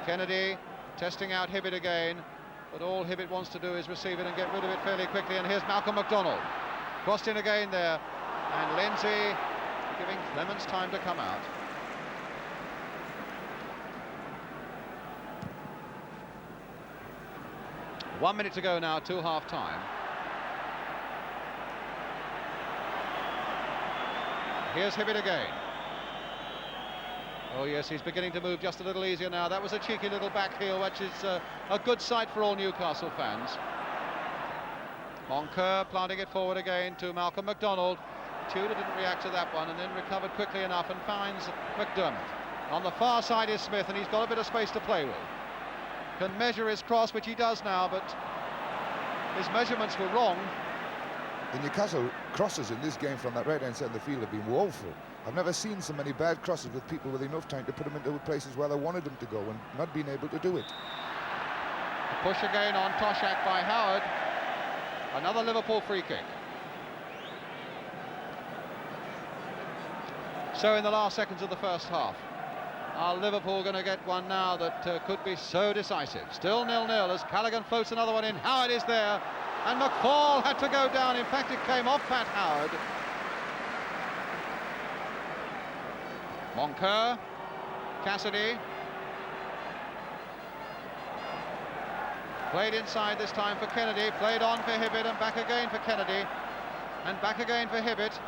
Kennedy testing out Hibbett again, but all Hibbett wants to do is receive it and get rid of it fairly quickly, and here's Malcolm MacDonald. Crossed in again there, and Lindsay giving Clemens time to come out. One minute to go now to half-time. Here's Hibbett again. Oh yes, he's beginning to move just a little easier now. That was a cheeky little back heel, which is a good sight for all Newcastle fans. Moncur planting it forward again to Malcolm MacDonald. Tudor didn't react to that one, and then recovered quickly enough and finds McDermott. On the far side is Smith, and he's got a bit of space to play with. Can measure his cross, which he does now, but his measurements were wrong. The Newcastle crosses in this game from that right-hand side of the field have been woeful. I've never seen so many bad crosses with people with enough time to put them into places where they wanted them to go and not being able to do it. A push again on Toshak by Howard. Another Liverpool free kick. So in the last seconds of the first half, Are Liverpool going to get one now that could be so decisive? Still 0-0 as Callaghan floats another one in. Howard is there, and McFall had to go down. In fact, it came off Pat Howard. Moncur, Cassidy. Played inside this time for Kennedy, played on for Hibbett, and back again for Kennedy, and back again for Hibbett.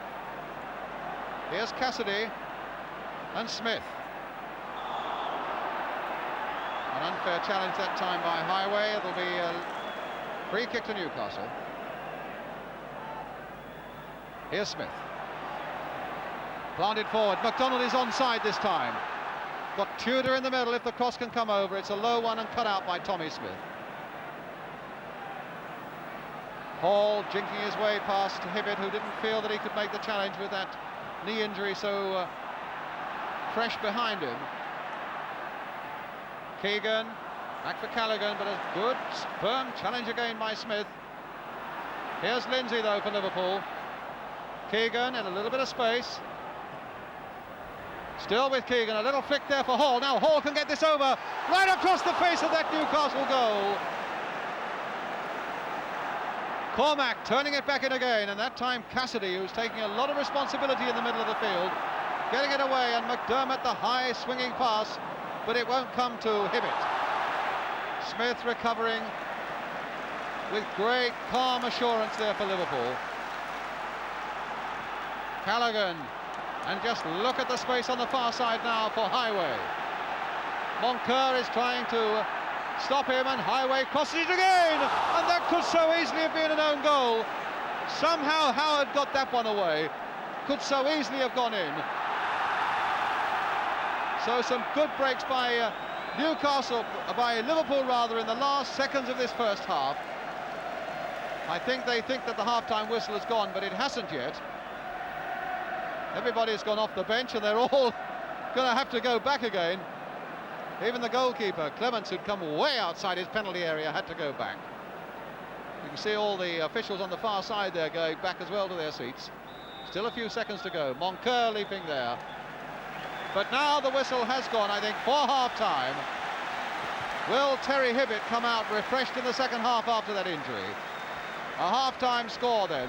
Here's Cassidy and Smith. An unfair challenge that time by Highway. It'll be a free kick to Newcastle. Here's Smith. Planted forward. McDonald is onside this time. Got Tudor in the middle if the cross can come over. It's a low one and cut out by Tommy Smith. Hall jinking his way past Hibbett, who didn't feel that he could make the challenge with that knee injury so fresh behind him. Keegan, back for Callaghan, but a good, firm challenge again by Smith. Here's Lindsay, though, for Liverpool. Keegan in a little bit of space. Still with Keegan, a little flick there for Hall. Now Hall can get this over, right across the face of that Newcastle goal. Cormac turning it back in again, and that time Cassidy, who's taking a lot of responsibility in the middle of the field, getting it away, and McDermott the high swinging pass, but it won't come to Hibbett. Smith recovering with great calm assurance there for Liverpool. Callaghan, and just look at the space on the far side now for Highway. Moncur is trying to stop him, and Highway crosses it again, and that could so easily have been an own goal. Somehow Howard got that one away, could so easily have gone in. So some good breaks by Newcastle, by Liverpool rather, in the last seconds of this first half. I think they think that the half-time whistle has gone, but it hasn't yet. Everybody's gone off the bench, and they're all going to have to go back again. Even the goalkeeper, Clements, who'd come way outside his penalty area, had to go back. You can see all the officials on the far side there going back as well to their seats. Still a few seconds to go. Moncur leaping there. But now the whistle has gone, I think, for half-time. Will Terry Hibbett come out refreshed in the second half after that injury? A half-time score then.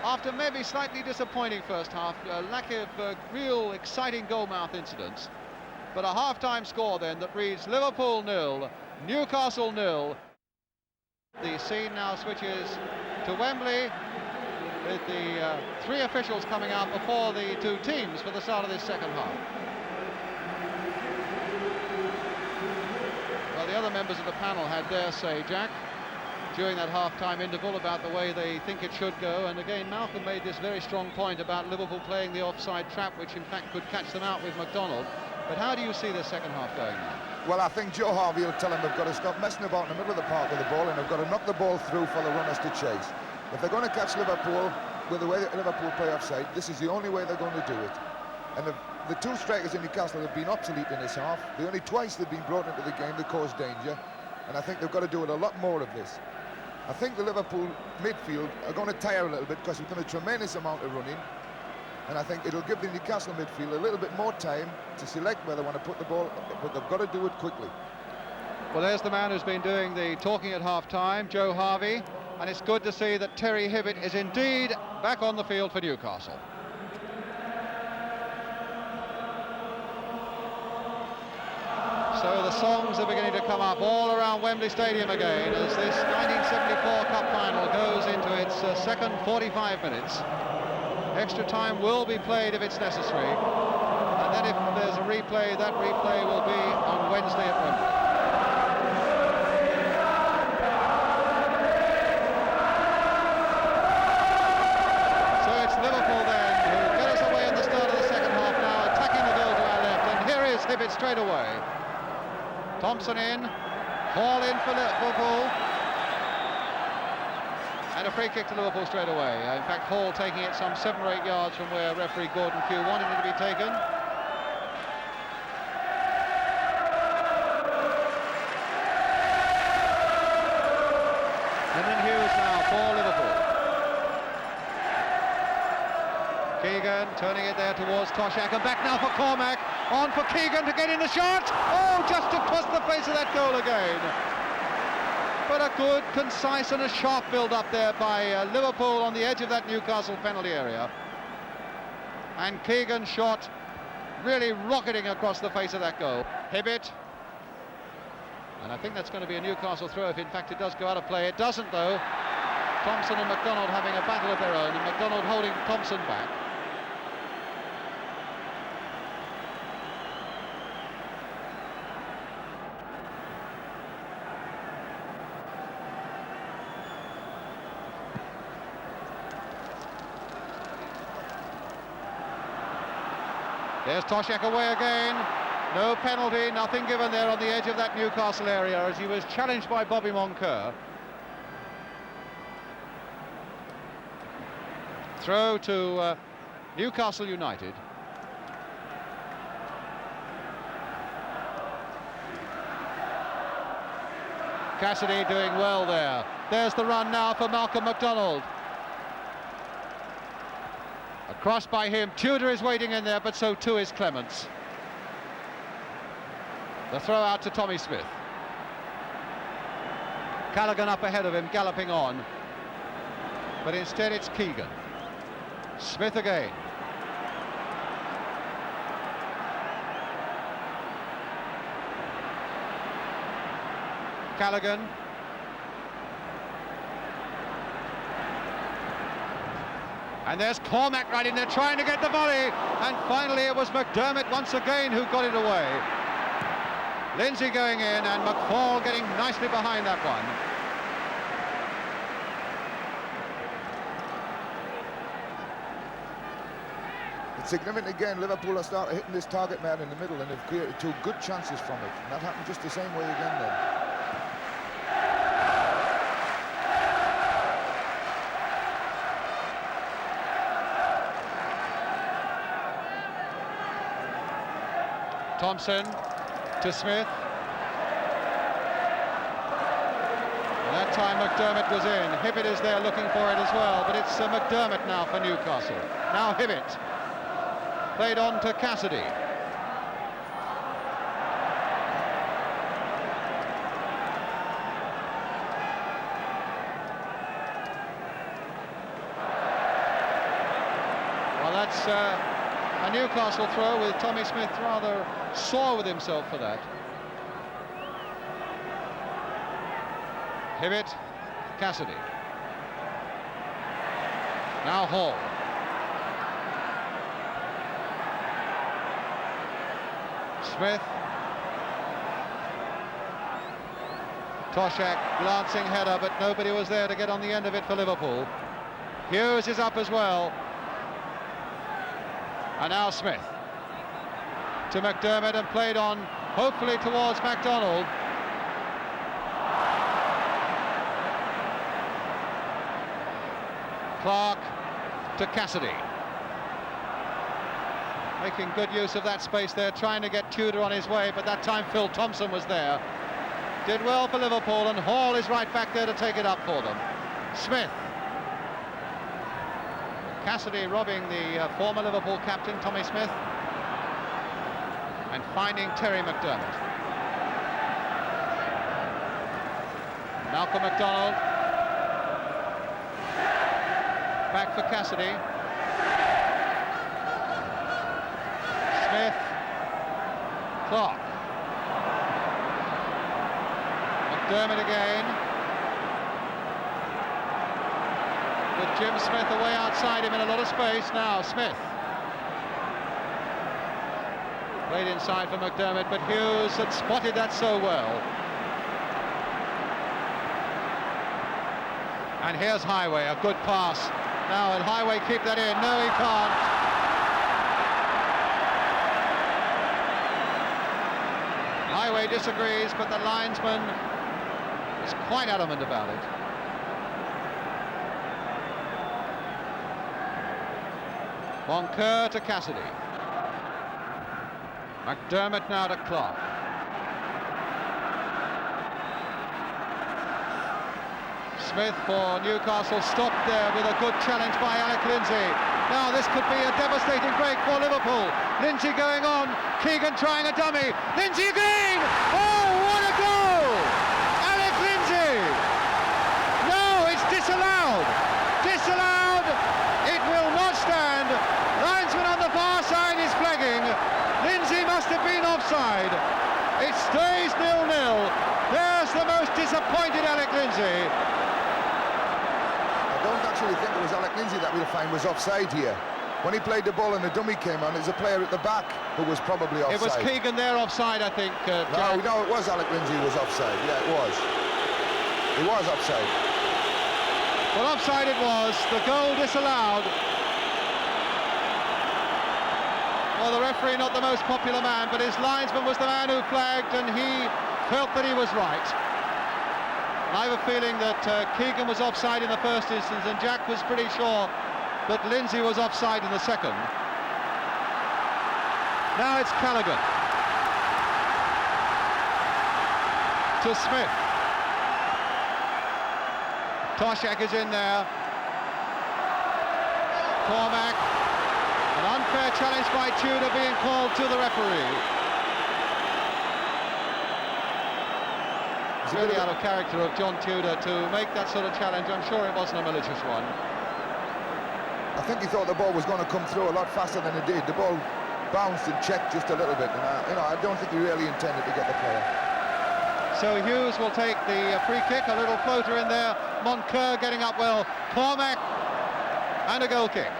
After maybe slightly disappointing first half, a lack of real exciting goal-mouth incidents. But a half-time score then that reads Liverpool 0, Newcastle 0. The scene now switches to Wembley, with the three officials coming out before the two teams for the start of this second half. Well, the other members of the panel had their say, Jack, during that half-time interval about the way they think it should go. And again, Malcolm made this very strong point about Liverpool playing the offside trap, which in fact could catch them out with McDonald. But how do you see the second half going now? Well, I think Joe Harvey will tell them they've got to stop messing about in the middle of the park with the ball, and they've got to knock the ball through for the runners to chase. If they're going to catch Liverpool with the way that Liverpool play offside, this is the only way they're going to do it. And the two strikers in Newcastle have been obsolete in this half. The only twice they've been brought into the game they caused danger, and I think they've got to do it a lot more of this. I think the Liverpool midfield are going to tire a little bit because we've done a tremendous amount of running, and I think it'll give the Newcastle midfield a little bit more time to select where they want to put the ball, but they've got to do it quickly. Well, there's the man who's been doing the talking at half-time, Joe Harvey, and it's good to see that Terry Hibbett is indeed back on the field for Newcastle. So the songs are beginning to come up all around Wembley Stadium again as this 1974 Cup final goes into its second 45 minutes. Extra time will be played if it's necessary, and then if there's a replay, that replay will be on Wednesday at Wembley. So it's Liverpool then who get us away in the start of the second half now, attacking the goal to our left, and here is Hibbett straight away. Thompson in, Hall in for Liverpool, and a free kick to Liverpool straight away. In fact, Hall taking it some 7 or 8 yards from where referee Gordon Pugh wanted it to be taken. And then Hughes now for Liverpool. Keegan turning it there towards Toshak, and back now for Cormac. On for Keegan to get in the shot. Oh, just across the face of that goal again. But a good, concise and a sharp build-up there by Liverpool on the edge of that Newcastle penalty area. And Keegan's shot really rocketing across the face of that goal. Hibbett. And I think that's going to be a Newcastle throw if in fact it does go out of play. It doesn't though. Thompson and McDonald having a battle of their own, and McDonald holding Thompson back. There's Toshak away again. No penalty, nothing given there on the edge of that Newcastle area as he was challenged by Bobby Moncur. Throw to Newcastle United. Cassidy doing well there. There's the run now for Malcolm McDonald. Across by him, Tudor is waiting in there, but so too is Clements. The throw out to Tommy Smith. Callaghan up ahead of him, galloping on. But instead it's Keegan. Smith again. Callaghan. And there's Cormac right in there trying to get the volley. And finally it was McDermott once again who got it away. Lindsay going in and McFall getting nicely behind that one. It's significant again, Liverpool have started hitting this target man in the middle and have created two good chances from it. And that happened just the same way again then. Thompson to Smith. And that time McDermott was in. Hibbett is there looking for it as well, but it's McDermott now for Newcastle. Now Hibbett. Played on to Cassidy. Well, that's a Newcastle throw with Tommy Smith rather sore with himself for that. Hibbett, Cassidy. Now Hall. Smith. Toshak, glancing header, but nobody was there to get on the end of it for Liverpool. Hughes is up as well. And now Smith. To McDermott and played on, hopefully towards MacDonald. Clark to Cassidy. Making good use of that space there, trying to get Tudor on his way, but that time Phil Thompson was there. Did well for Liverpool, and Hall is right back there to take it up for them. Smith. Cassidy robbing the former Liverpool captain, Tommy Smith, and finding Terry McDermott. Malcolm McDonald. Back for Cassidy. Smith. Clark. McDermott again. With Jim Smith away outside him in a lot of space. Now Smith. Played inside for McDermott, but Hughes had spotted that so well. And here's Highway, a good pass. Now will Highway keep that in? No, he can't. Highway disagrees, but the linesman is quite adamant about it. Moncur to Cassidy. McDermott now to Clark. Smith for Newcastle stopped there with a good challenge by Alec Lindsay. Now this could be a devastating break for Liverpool. Lindsay going on, Keegan trying a dummy, Lindsay again! Oh, what a goal! Alec Lindsay! No, it's disallowed! Disallowed! It will not stand. Linesman on the far side is flagging. Lindsay must have been offside. It stays 0-0. There's the most disappointed Alec Lindsay. I don't actually think it was Alec Lindsay that we'll find was offside here. When he played the ball and the dummy came on, there's a player at the back who was probably offside. It was Keegan there offside, I think. No, it was Alec Lindsay who was offside. Yeah, it was. He was offside. Well, offside it was. The goal disallowed. Well, the referee not the most popular man, but his linesman was the man who flagged, and he felt that he was right. And I have a feeling that Keegan was offside in the first instance, and Jack was pretty sure that Lindsay was offside in the second. Now it's Callaghan. To Smith. Toshak is in there. Cormac. An unfair challenge by Tudor being called to the referee. It's really out of character of John Tudor to make that sort of challenge. I'm sure it wasn't a malicious one. I think he thought the ball was going to come through a lot faster than it did. The ball bounced and checked just a little bit, and I don't think he really intended to get the player. So Hughes will take the free kick, a little floater in there. Moncur getting up well. Cormac, and a goal kick.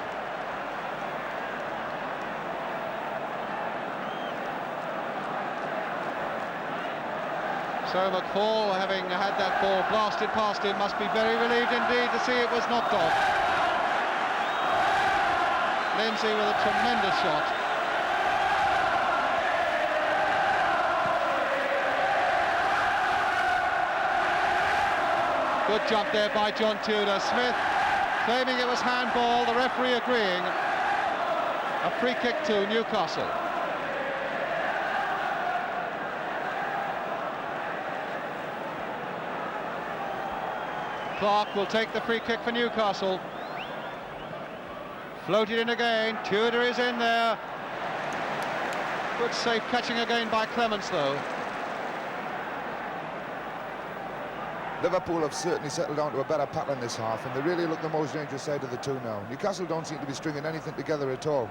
So McFall, having had that ball blasted past him, must be very relieved indeed to see it was knocked off. Lindsay with a tremendous shot. Good jump there by John Tudor. Smith claiming it was handball, the referee agreeing. A free kick to Newcastle. Clark will take the free kick for Newcastle. Floated in again, Tudor is in there. Good safe catching again by Clements though. Liverpool have certainly settled down to a better pattern this half, and they really look the most dangerous side of the two now. Newcastle don't seem to be stringing anything together at all.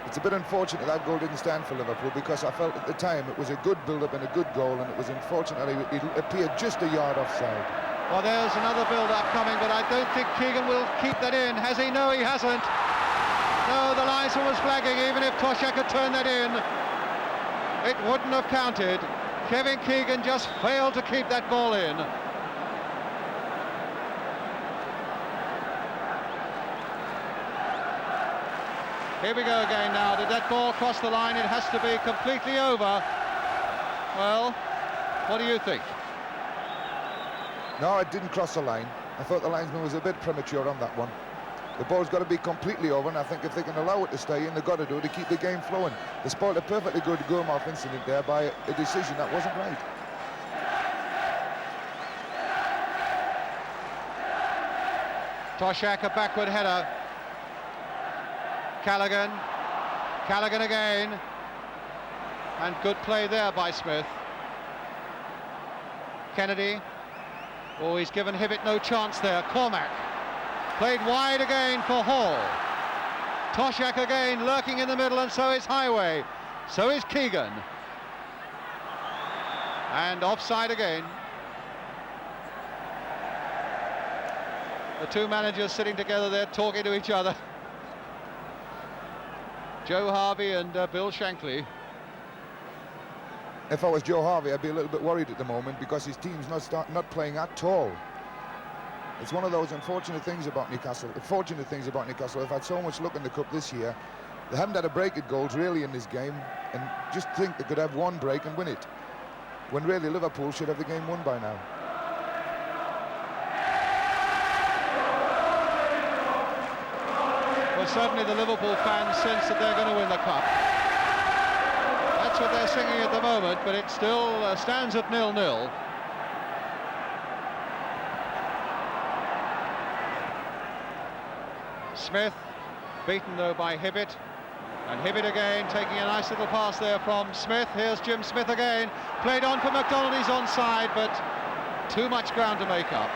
It's a bit unfortunate that goal didn't stand for Liverpool, because I felt at the time it was a good build-up and a good goal, and it was unfortunately, it appeared just a yard offside. Well, there's another build-up coming, but I don't think Keegan will keep that in. Has he? No, he hasn't. No, the linesman was flagging. Even if Toshak had turned that in, it wouldn't have counted. Kevin Keegan just failed to keep that ball in. Here we go again now. Did that ball cross the line? It has to be completely over. Well, what do you think? No, it didn't cross the line. I thought the linesman was a bit premature on that one. The ball's got to be completely over, and I think if they can allow it to stay in, they've got to do it to keep the game flowing. They spoiled a perfectly good Gurmov incident there by a decision that wasn't right. Toshak, a backward header. Callaghan. Callaghan again. And good play there by Smith. Kennedy. Oh, he's given Hibbett no chance there. Cormac. Played wide again for Hall. Toshak again lurking in the middle, and so is Highway. So is Keegan. And offside again. The two managers sitting together there talking to each other. Joe Harvey and Bill Shankly. If I was Joe Harvey, I'd be a little bit worried at the moment, because his team's not playing at all. It's one of those unfortunate things about Newcastle. Fortunate things about Newcastle. They've had so much luck in the cup this year. They haven't had a break at goals really in this game, and just think they could have one break and win it, when really Liverpool should have the game won by now. Well, certainly the Liverpool fans sense that they're going to win the cup. That's what they're singing at the moment, but it still stands at 0-0. Smith, beaten though by Hibbett. And Hibbett again, taking a nice little pass there from Smith. Here's Jim Smith again. Played on for McDonald, he's onside, but too much ground to make up.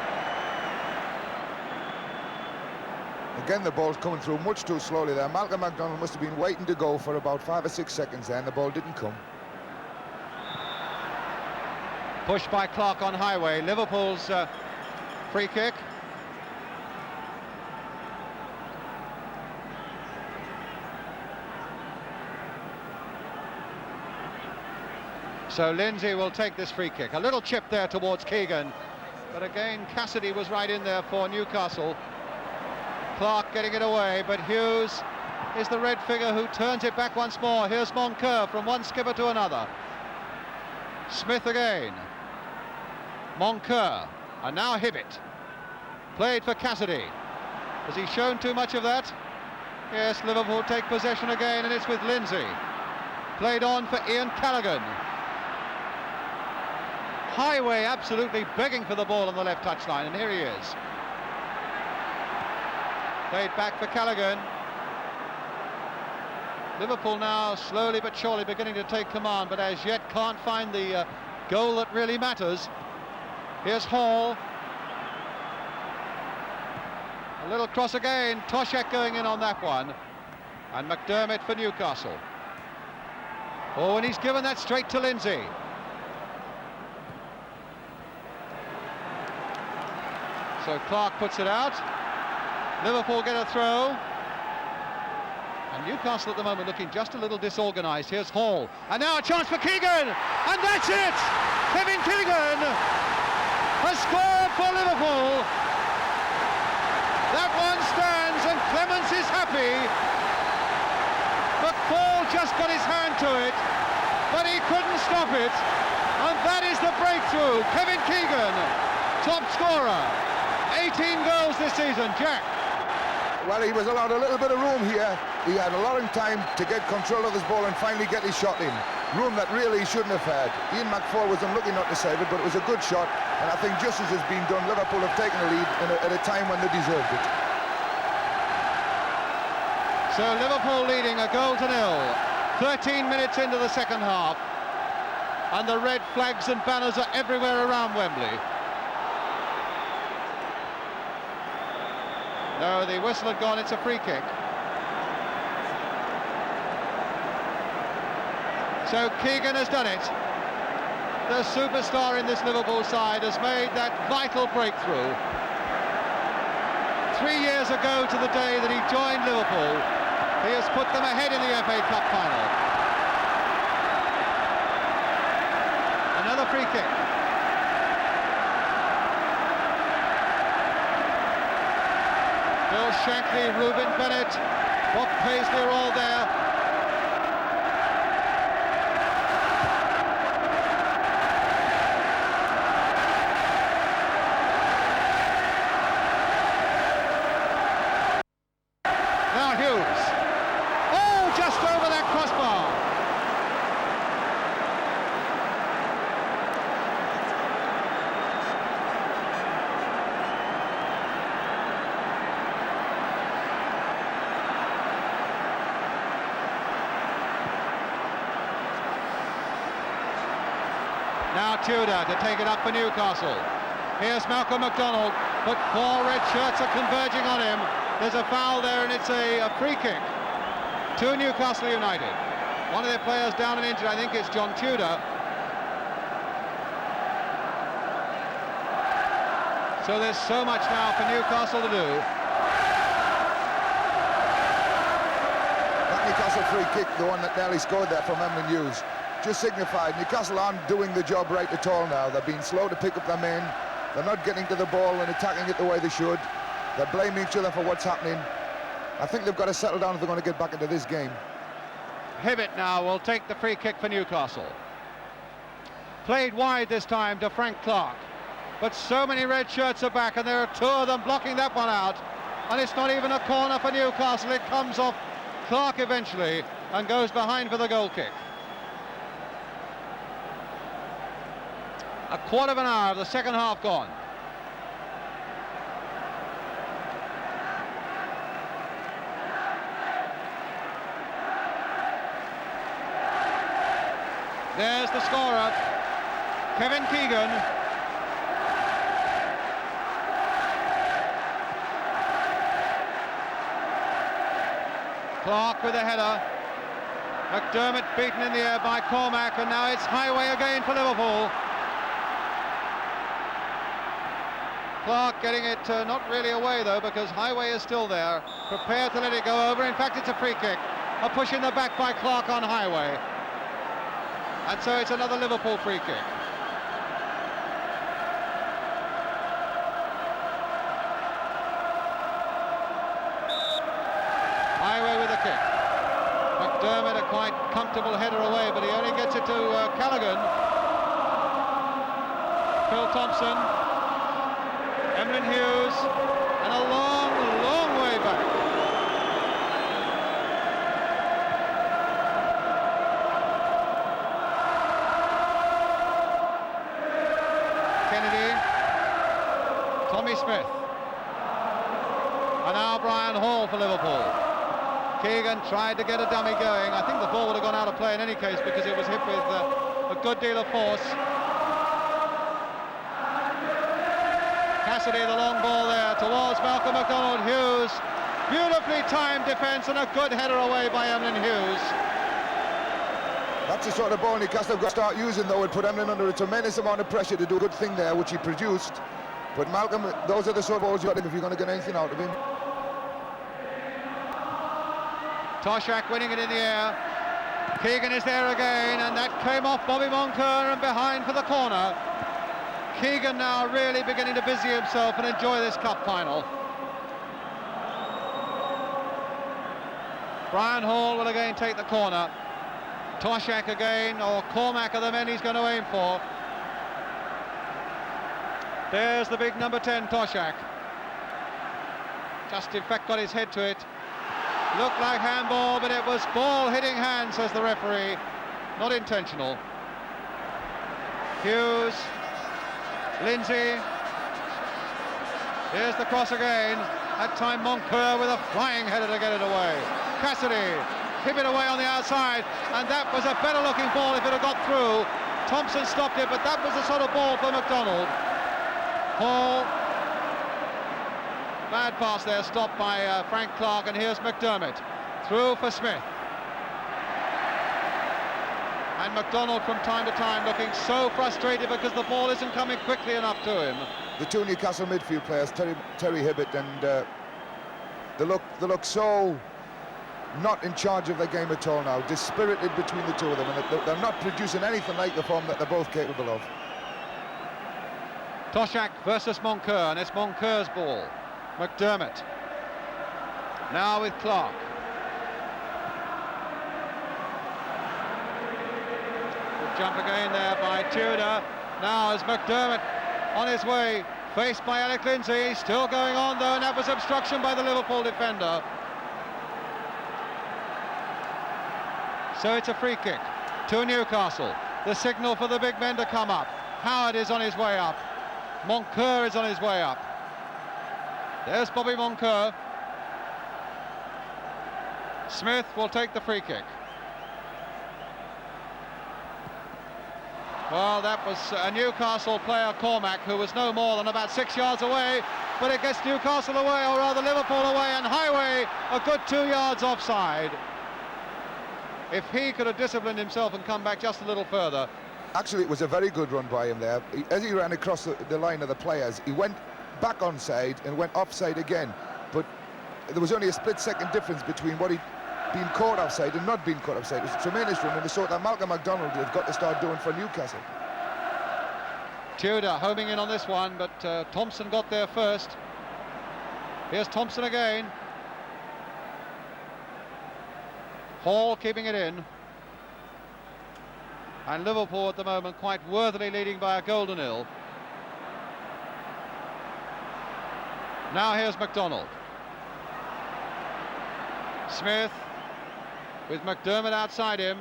Again, the ball's coming through much too slowly there. Malcolm McDonald must have been waiting to go for about 5 or 6 seconds there, and the ball didn't come. Pushed by Clark on Highway. Liverpool's free kick. So Lindsay will take this free kick. A little chip there towards Keegan, but again Cassidy was right in there for Newcastle. Clark getting it away, but Hughes is the red figure who turns it back once more. Here's Moncur from one skipper to another. Smith again. Moncur, and now Hibbett. Played for Cassidy. Has he shown too much of that? Yes, Liverpool take possession again, and it's with Lindsay. Played on for Ian Callaghan. Highway absolutely begging for the ball on the left touchline, and here he is. Played back for Callaghan. Liverpool now slowly but surely beginning to take command, but as yet can't find the goal that really matters. Here's Hall. A little cross again. Toshek going in on that one. And McDermott for Newcastle. Oh, and he's given that straight to Lindsay. So Clark puts it out. Liverpool get a throw. And Newcastle at the moment looking just a little disorganised. Here's Hall. And now a chance for Keegan. And that's it! Kevin Keegan has scored for Liverpool. That one stands and Clements is happy. McFall just got his hand to it, but he couldn't stop it. And that is the breakthrough. Kevin Keegan, top scorer. 18 goals this season. Jack. Well, he was allowed a little bit of room here. He had a lot of time to get control of his ball and finally get his shot in. Room that really he shouldn't have had. Ian McFall was unlucky not to save it, but it was a good shot. And I think justice has been done. Liverpool have taken the lead at a time when they deserved it. So Liverpool leading a goal to nil. 13 minutes into the second half. And the red flags and banners are everywhere around Wembley. No, the whistle had gone, it's a free kick. So Keegan has done it. The superstar in this Liverpool side has made that vital breakthrough. 3 years ago to the day that he joined Liverpool, he has put them ahead in the FA Cup final. Another free kick. Bill Shankly, Reuben Bennett, Bob Paisley are all there. Now Hughes. Oh, just over that crossbar. Now Tudor to take it up for Newcastle. Here's Malcolm McDonald, but 4 red shirts are converging on him. There's a foul there and it's a free kick to Newcastle United. One of their players down and injured, I think it's John Tudor. So there's so much now for Newcastle to do. That Newcastle free kick, the one that nearly scored there from Emlyn Hughes, just signified Newcastle aren't doing the job right at all now. They're being slow to pick up their men. They're not getting to the ball and attacking it the way they should. They're blaming each other for what's happening. I think they've got to settle down if they're going to get back into this game. Hibbett now will take the free kick for Newcastle. Played wide this time to Frank Clark. But so many red shirts are back and there are 2 of them blocking that one out. And it's not even a corner for Newcastle. It comes off Clark eventually and goes behind for the goal kick. A quarter of an hour of the second half gone. There's the scorer, Kevin Keegan. Clark with a header. McDermott beaten in the air by Cormac, and now it's Highway again for Liverpool. Clark getting it not really away though, because Highway is still there, prepared to let it go over. In fact, it's a free kick. A push in the back by Clark on Highway. And so it's another Liverpool free kick. Highway with a kick. McDermott a quite comfortable header away, but he only gets it to Callaghan. Phil Thompson, Emlyn Hughes, and a long, long way back. Kennedy, Tommy Smith, and now Brian Hall for Liverpool. Keegan tried to get a dummy going. I think the ball would have gone out of play in any case because it was hit with a good deal of force. Cassidy, the long ball there towards Malcolm McDonald. Hughes, beautifully timed defence and a good header away by Emlyn Hughes. That's the sort of ball Newcastle have got to start using, though. It put Emlyn under a tremendous amount of pressure to do a good thing there, which he produced. But Malcolm, those are the sort of balls you got him if you're going to get anything out of him. Toshak winning it in the air. Keegan is there again, and that came off Bobby Moncur and behind for the corner. Keegan now really beginning to busy himself and enjoy this cup final. Brian Hall will again take the corner. Toshak again, or Cormac are the men he's going to aim for. There's the big number 10, Toshak. Just in fact got his head to it. Looked like handball, but it was ball hitting hand, says the referee. Not intentional. Hughes, Lindsay. Here's the cross again. That time Moncur with a flying header to get it away. Cassidy, hit it away on the outside, and that was a better looking ball if it had got through. Thompson stopped it, but that was the sort of ball for McDonald. Hall. Bad pass there, stopped by Frank Clark, and here's McDermott. Through for Smith. And McDonald from time to time looking so frustrated because the ball isn't coming quickly enough to him. The two Newcastle midfield players, Terry Hibbett, and they look so not in charge of their game at all now, dispirited between the two of them, and they're not producing anything like the form that they're both capable of. Toshak versus Moncur, and it's Moncur's ball. McDermott now with Clark. Good jump again there by Tudor. Now is McDermott on his way, faced by Alec Lindsay. Still going on though, and that was obstruction by the Liverpool defender. So it's a free kick to Newcastle. The signal for the big men to come up. Howard is on his way up. Moncur is on his way up. There's Bobby Moncur. Smith will take the free kick. Well, that was a Newcastle player, Cormac, who was no more than about 6 yards away, but it gets Newcastle away, or rather Liverpool away, and Highway a good 2 yards offside. If he could have disciplined himself and come back just a little further. Actually, it was a very good run by him there. As he ran across the line of the players, he went back onside and went offside again, but there was only a split-second difference between what he'd been caught offside and not being caught offside. It was a tremendous run, and the sort that Malcolm McDonald have got to start doing for Newcastle. Tudor homing in on this one, but Thompson got there first. Here's Thompson again. Hall keeping it in. And Liverpool at the moment quite worthily leading by a goal to nil. Now here's McDonald. Smith with McDermott outside him.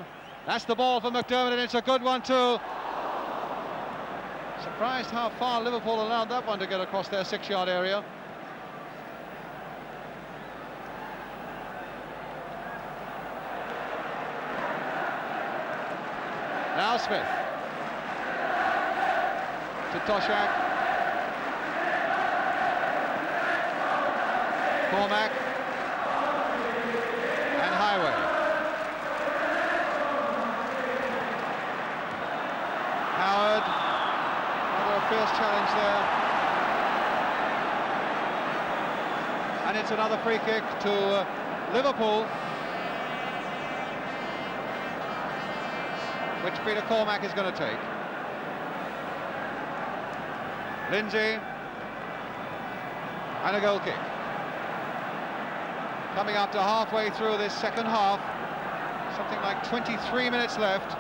That's the ball for McDermott, and it's a good one too. Surprised how far Liverpool allowed that one to get across their 6-yard area. Now Smith. To Toshak. Cormac. And Highway. Howard. Another fierce challenge there. And it's another free kick to Liverpool, which Peter Cormac is going to take. Lindsay, and a goal kick. Coming up to halfway through this second half, something like 23 minutes left.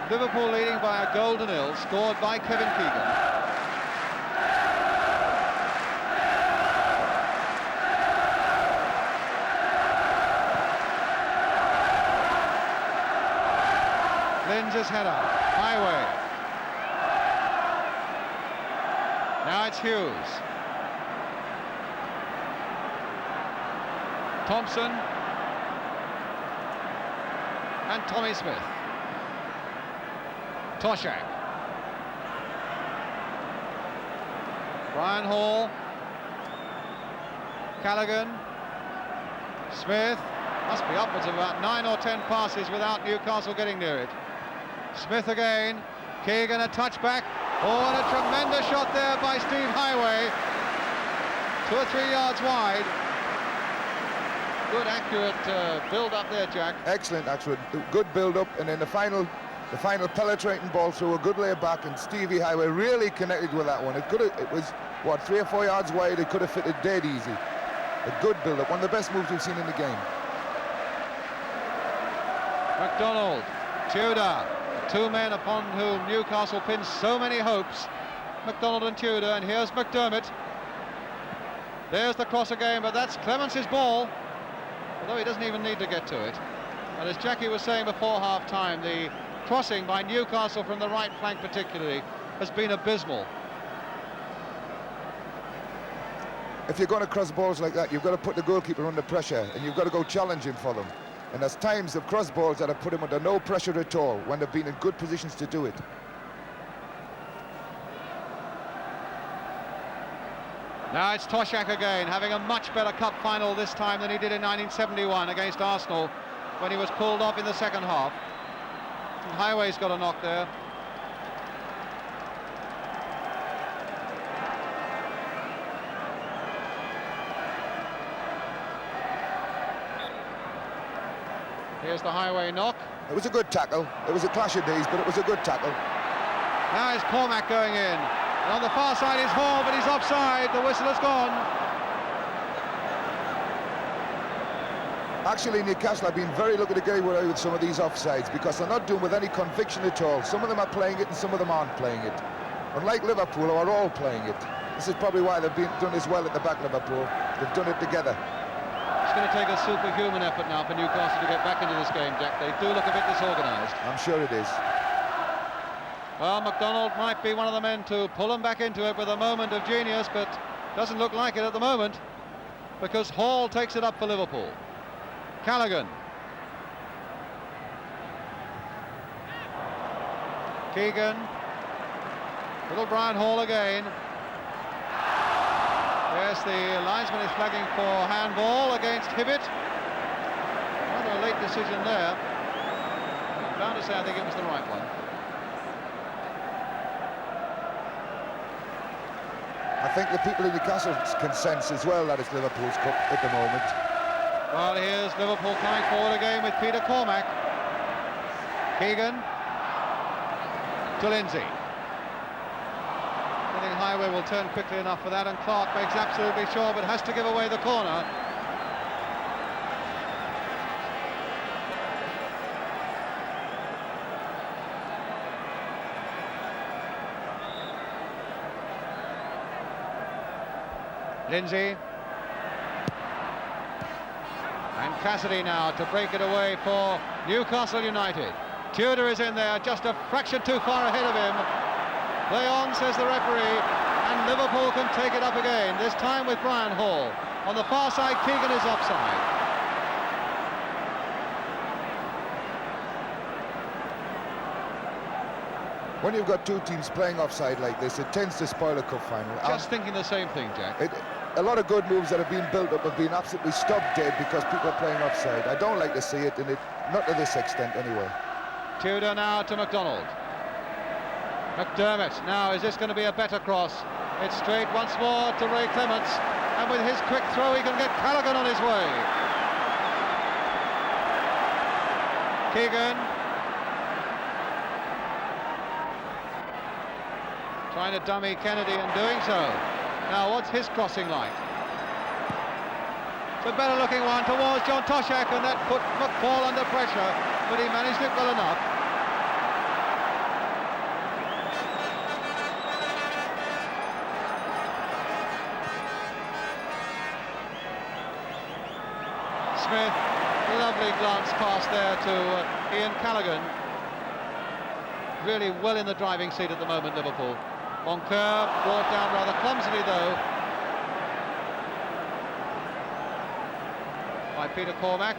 Liverpool leading by a goal to nil, scored by Kevin Keegan. Lindsay's header, Highway. Now it's Hughes. Thompson. And Tommy Smith. Toshak. Brian Hall. Callaghan. Smith. Must be upwards of about 9 or 10 passes without Newcastle getting near it. Smith again. Keegan a touchback. Oh, and a tremendous shot there by Steve Highway. 2 or 3 yards wide. Good accurate build-up there, Jack. Excellent, good build-up, and then the final penetrating ball through a good lay back, and Stevie Highway really connected with that one. It was what, 3 or 4 yards wide. It could have fitted dead easy. A good build-up, one of the best moves we've seen in the game. McDonald, Tudor, two men upon whom Newcastle pins so many hopes. McDonald and Tudor, and here's McDermott. There's the cross again, but that's Clemence's ball, although he doesn't even need to get to it. And as Jackie was saying before half-time, the crossing by Newcastle from the right flank particularly has been abysmal. If you're going to cross balls like that, you've got to put the goalkeeper under pressure, and you've got to go challenging for them. And there's times of cross balls that have put him under no pressure at all when they've been in good positions to do it. Now it's Toshak again, having a much better cup final this time than he did in 1971 against Arsenal when he was pulled off in the second half. And Highway's got a knock there. Here's the Highway knock. It was a good tackle. It was a clash of knees, but it was a good tackle. Now is Cormac going in. And on the far side is Hall, but he's offside. The whistle has gone. Actually, Newcastle have been very lucky to get away with some of these offsides because they're not doing with any conviction at all. Some of them are playing it and some of them aren't playing it. Unlike Liverpool, who are all playing it. This is probably why they've done as well at the back, Liverpool. They've done it together. It's going to take a superhuman effort now for Newcastle to get back into this game, Jack. They do look a bit disorganised. I'm sure it is. Well, McDonald might be one of the men to pull them back into it with a moment of genius, but doesn't look like it at the moment because Hall takes it up for Liverpool. Callaghan. Keegan. Little Brian Hall again. Yes, the linesman is flagging for handball against Hibbett. Rather a late decision there. I'm bound to say I think it was the right one. I think the people in Newcastle can sense as well that it's Liverpool's cup at the moment. Well, here's Liverpool coming forward again with Peter Cormac. Keegan to Lindsay. I think Highway will turn quickly enough for that, and Clark makes absolutely sure, but has to give away the corner. Lindsay. And Cassidy now to break it away for Newcastle United. Tudor is in there, just a fraction too far ahead of him. Play on, says the referee, and Liverpool can take it up again, this time with Brian Hall. On the far side, Keegan is offside. When you've got two teams playing offside like this, it tends to spoil a cup final. Just thinking the same thing, Jack. A lot of good moves that have been built up have been absolutely stopped dead because people are playing offside. I don't like to see it, and not to this extent anyway. Tudor now to McDonald. McDermott, now is this going to be a better cross? It's straight once more to Ray Clements, and with his quick throw he can get Callaghan on his way. Keegan trying to dummy Kennedy and doing so. Now what's his crossing like? It's a better looking one towards John Toshak, and that put McFall under pressure, but he managed it well enough. Smith, lovely glance pass there to Ian Callaghan. Really well in the driving seat at the moment, Liverpool. Moncur brought down rather clumsily though by Peter Cormack.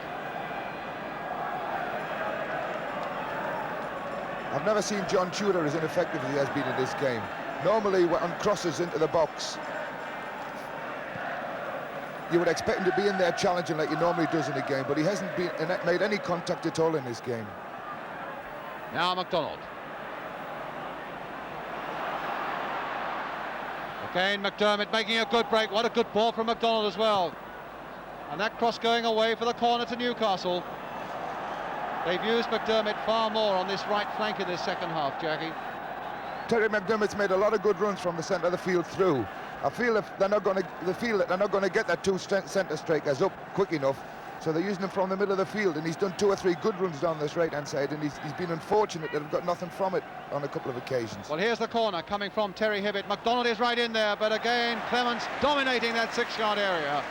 I've never seen John Tudor as ineffective as he has been in this game. Normally on crosses into the box, you would expect him to be in there challenging like he normally does in a game, but he hasn't made any contact at all in this game. Now McDonald. Again McDermott making a good break. What a good ball from McDonald as well. And that cross going away for the corner to Newcastle. They've used McDermott far more on this right flank in this second half, Jackie. Terry McDermott's made a lot of good runs from the centre of the field through. I feel if they're not going to get their two centre strikers up quick enough, so they're using him from the middle of the field, and he's done 2 or 3 good runs down this right-hand side, and he's been unfortunate that they've got nothing from it on a couple of occasions. Well, here's the corner coming from Terry Hibbett. McDonald is right in there, but again Clements dominating that 6-yard area.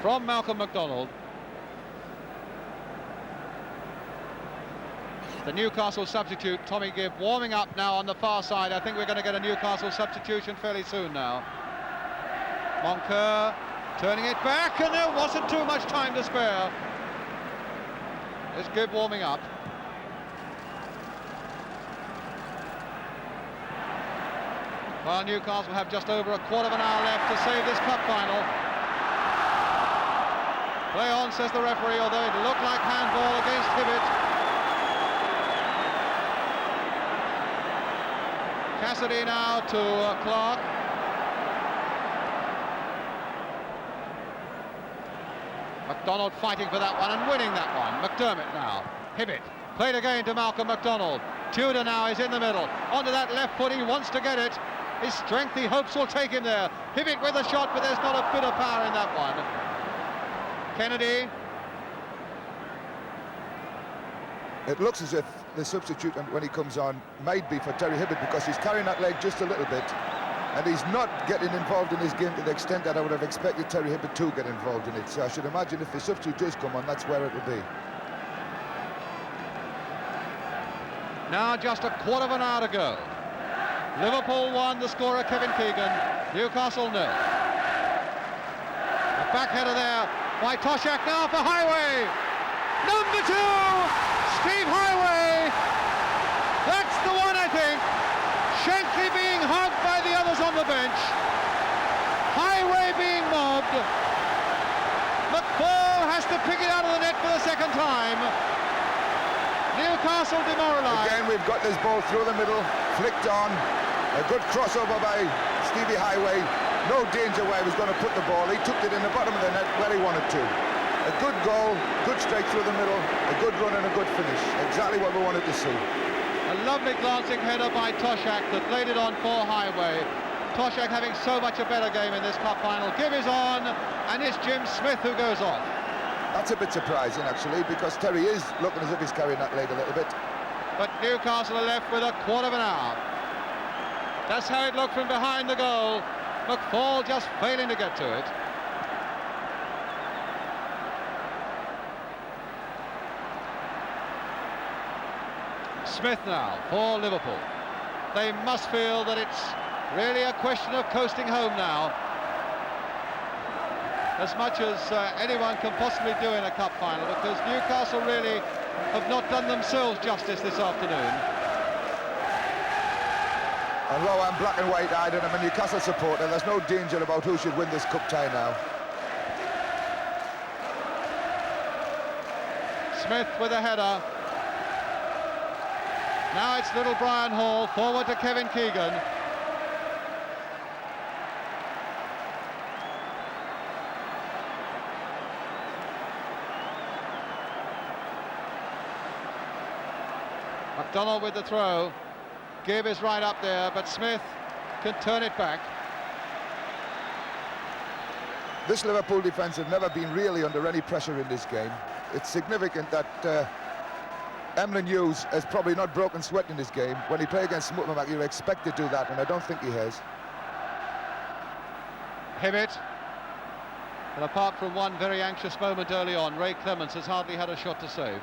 From Malcolm McDonald. The Newcastle substitute, Tommy Gibb, warming up now on the far side. I think we're going to get a Newcastle substitution fairly soon now. Moncur turning it back, and there wasn't too much time to spare. There's Gibb warming up. Well, Newcastle have just over a quarter of an hour left to save this cup final. Play on, says the referee, although it looked like handball against Hibbett. Cassidy now to Clark. McDonald fighting for that one and winning that one. McDermott now. Hibbett played again to Malcolm McDonald. Tudor now is in the middle. Onto that left foot, he wants to get it. His strength, he hopes, will take him there. Hibbett with a shot, but there's not a bit of power in that one. Kennedy. It looks as if the substitute, when he comes on, might be for Terry Hibbett, because he's carrying that leg just a little bit, and he's not getting involved in this game to the extent that I would have expected Terry Hibbett to get involved in it. So I should imagine if the substitute does come on, that's where it will be. Now just a quarter of an hour to go. Liverpool 1, the scorer Kevin Keegan. Newcastle 0. A back header there by Toshak now for Highway. Number 2, Steve Highway. That's the one, I think. Shankly being hugged by the others on the bench. Highway being mobbed. McFall has to pick it out of the net for the second time. Newcastle demoralised. Again, we've got this ball through the middle, flicked on. A good crossover by Stevie Highway. No danger where he was going to put the ball. He took it in the bottom of the net where he wanted to. A good goal, good strike through the middle, a good run and a good finish. Exactly what we wanted to see. A lovely glancing header by Toshak that laid it on for Highway. Toshak having so much a better game in this cup final. Gibb is on, and it's Jim Smith who goes off. That's a bit surprising, actually, because Terry is looking as if he's carrying that leg a little bit. But Newcastle are left with a quarter of an hour. That's how it looked from behind the goal. McFall just failing to get to it. Smith now for Liverpool. They must feel that it's really a question of coasting home now. As much as anyone can possibly do in a cup final, because Newcastle really have not done themselves justice this afternoon. Although I'm black and white-eyed and I'm a Newcastle supporter, there's no danger about who should win this cup tie now. Smith with a header. Now it's little Brian Hall, forward to Kevin Keegan. McDonald with the throw. Gibb is right up there, but Smith can turn it back. This Liverpool defence have never been really under any pressure in this game. It's significant that Emlyn Hughes has probably not broken sweat in this game. When he played against Smutman, you'd expect to do that, and I don't think he has. Hibbett. And apart from one very anxious moment early on, Ray Clements has hardly had a shot to save.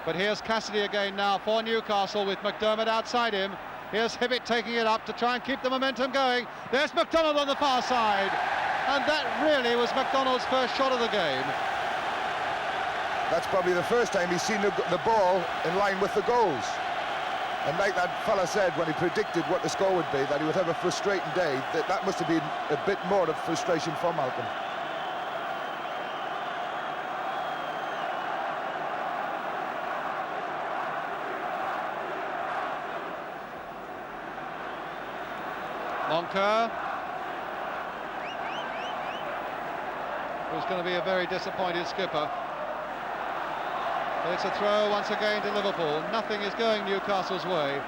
But here's Cassidy again now for Newcastle with McDermott outside him. Here's Hibbett taking it up to try and keep the momentum going. There's McDonald on the far side. And that really was McDonald's first shot of the game. That's probably the first time he's seen the ball in line with the goals. And like that fella said when he predicted what the score would be, that he would have a frustrating day, that must have been a bit more of frustration for Malcolm. Moncur, who's going to be a very disappointed skipper. But it's a throw once again to Liverpool. Nothing is going Newcastle's way.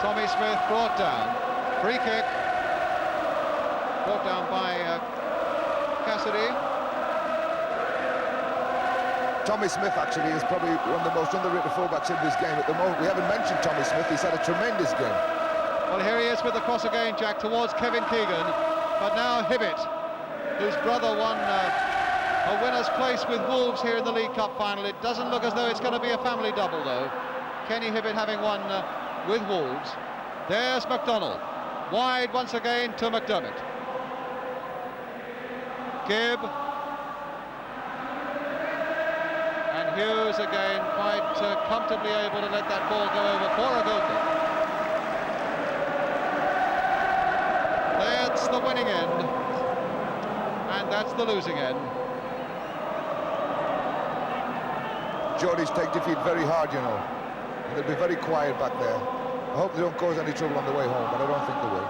Tommy Smith brought down. Free kick. Brought down by Cassidy. Tommy Smith actually is probably one of the most underrated fullbacks in this game at the moment. We haven't mentioned Tommy Smith. He's had a tremendous game. Well, here he is with the cross again, Jack, towards Kevin Keegan. But now Hibbett, whose brother won a winner's place with Wolves here in the League Cup final. It doesn't look as though it's going to be a family double, though. Kenny Hibbett having won with Wolves. There's McDonald. Wide once again to McDermott. Gibb. And Hughes again quite comfortably able to let that ball go over for a goal kick. That's the winning end. And that's the losing end. Geordies take defeat very hard, you know. They'll be very quiet back there. I hope they don't cause any trouble on the way home, but I don't think they will.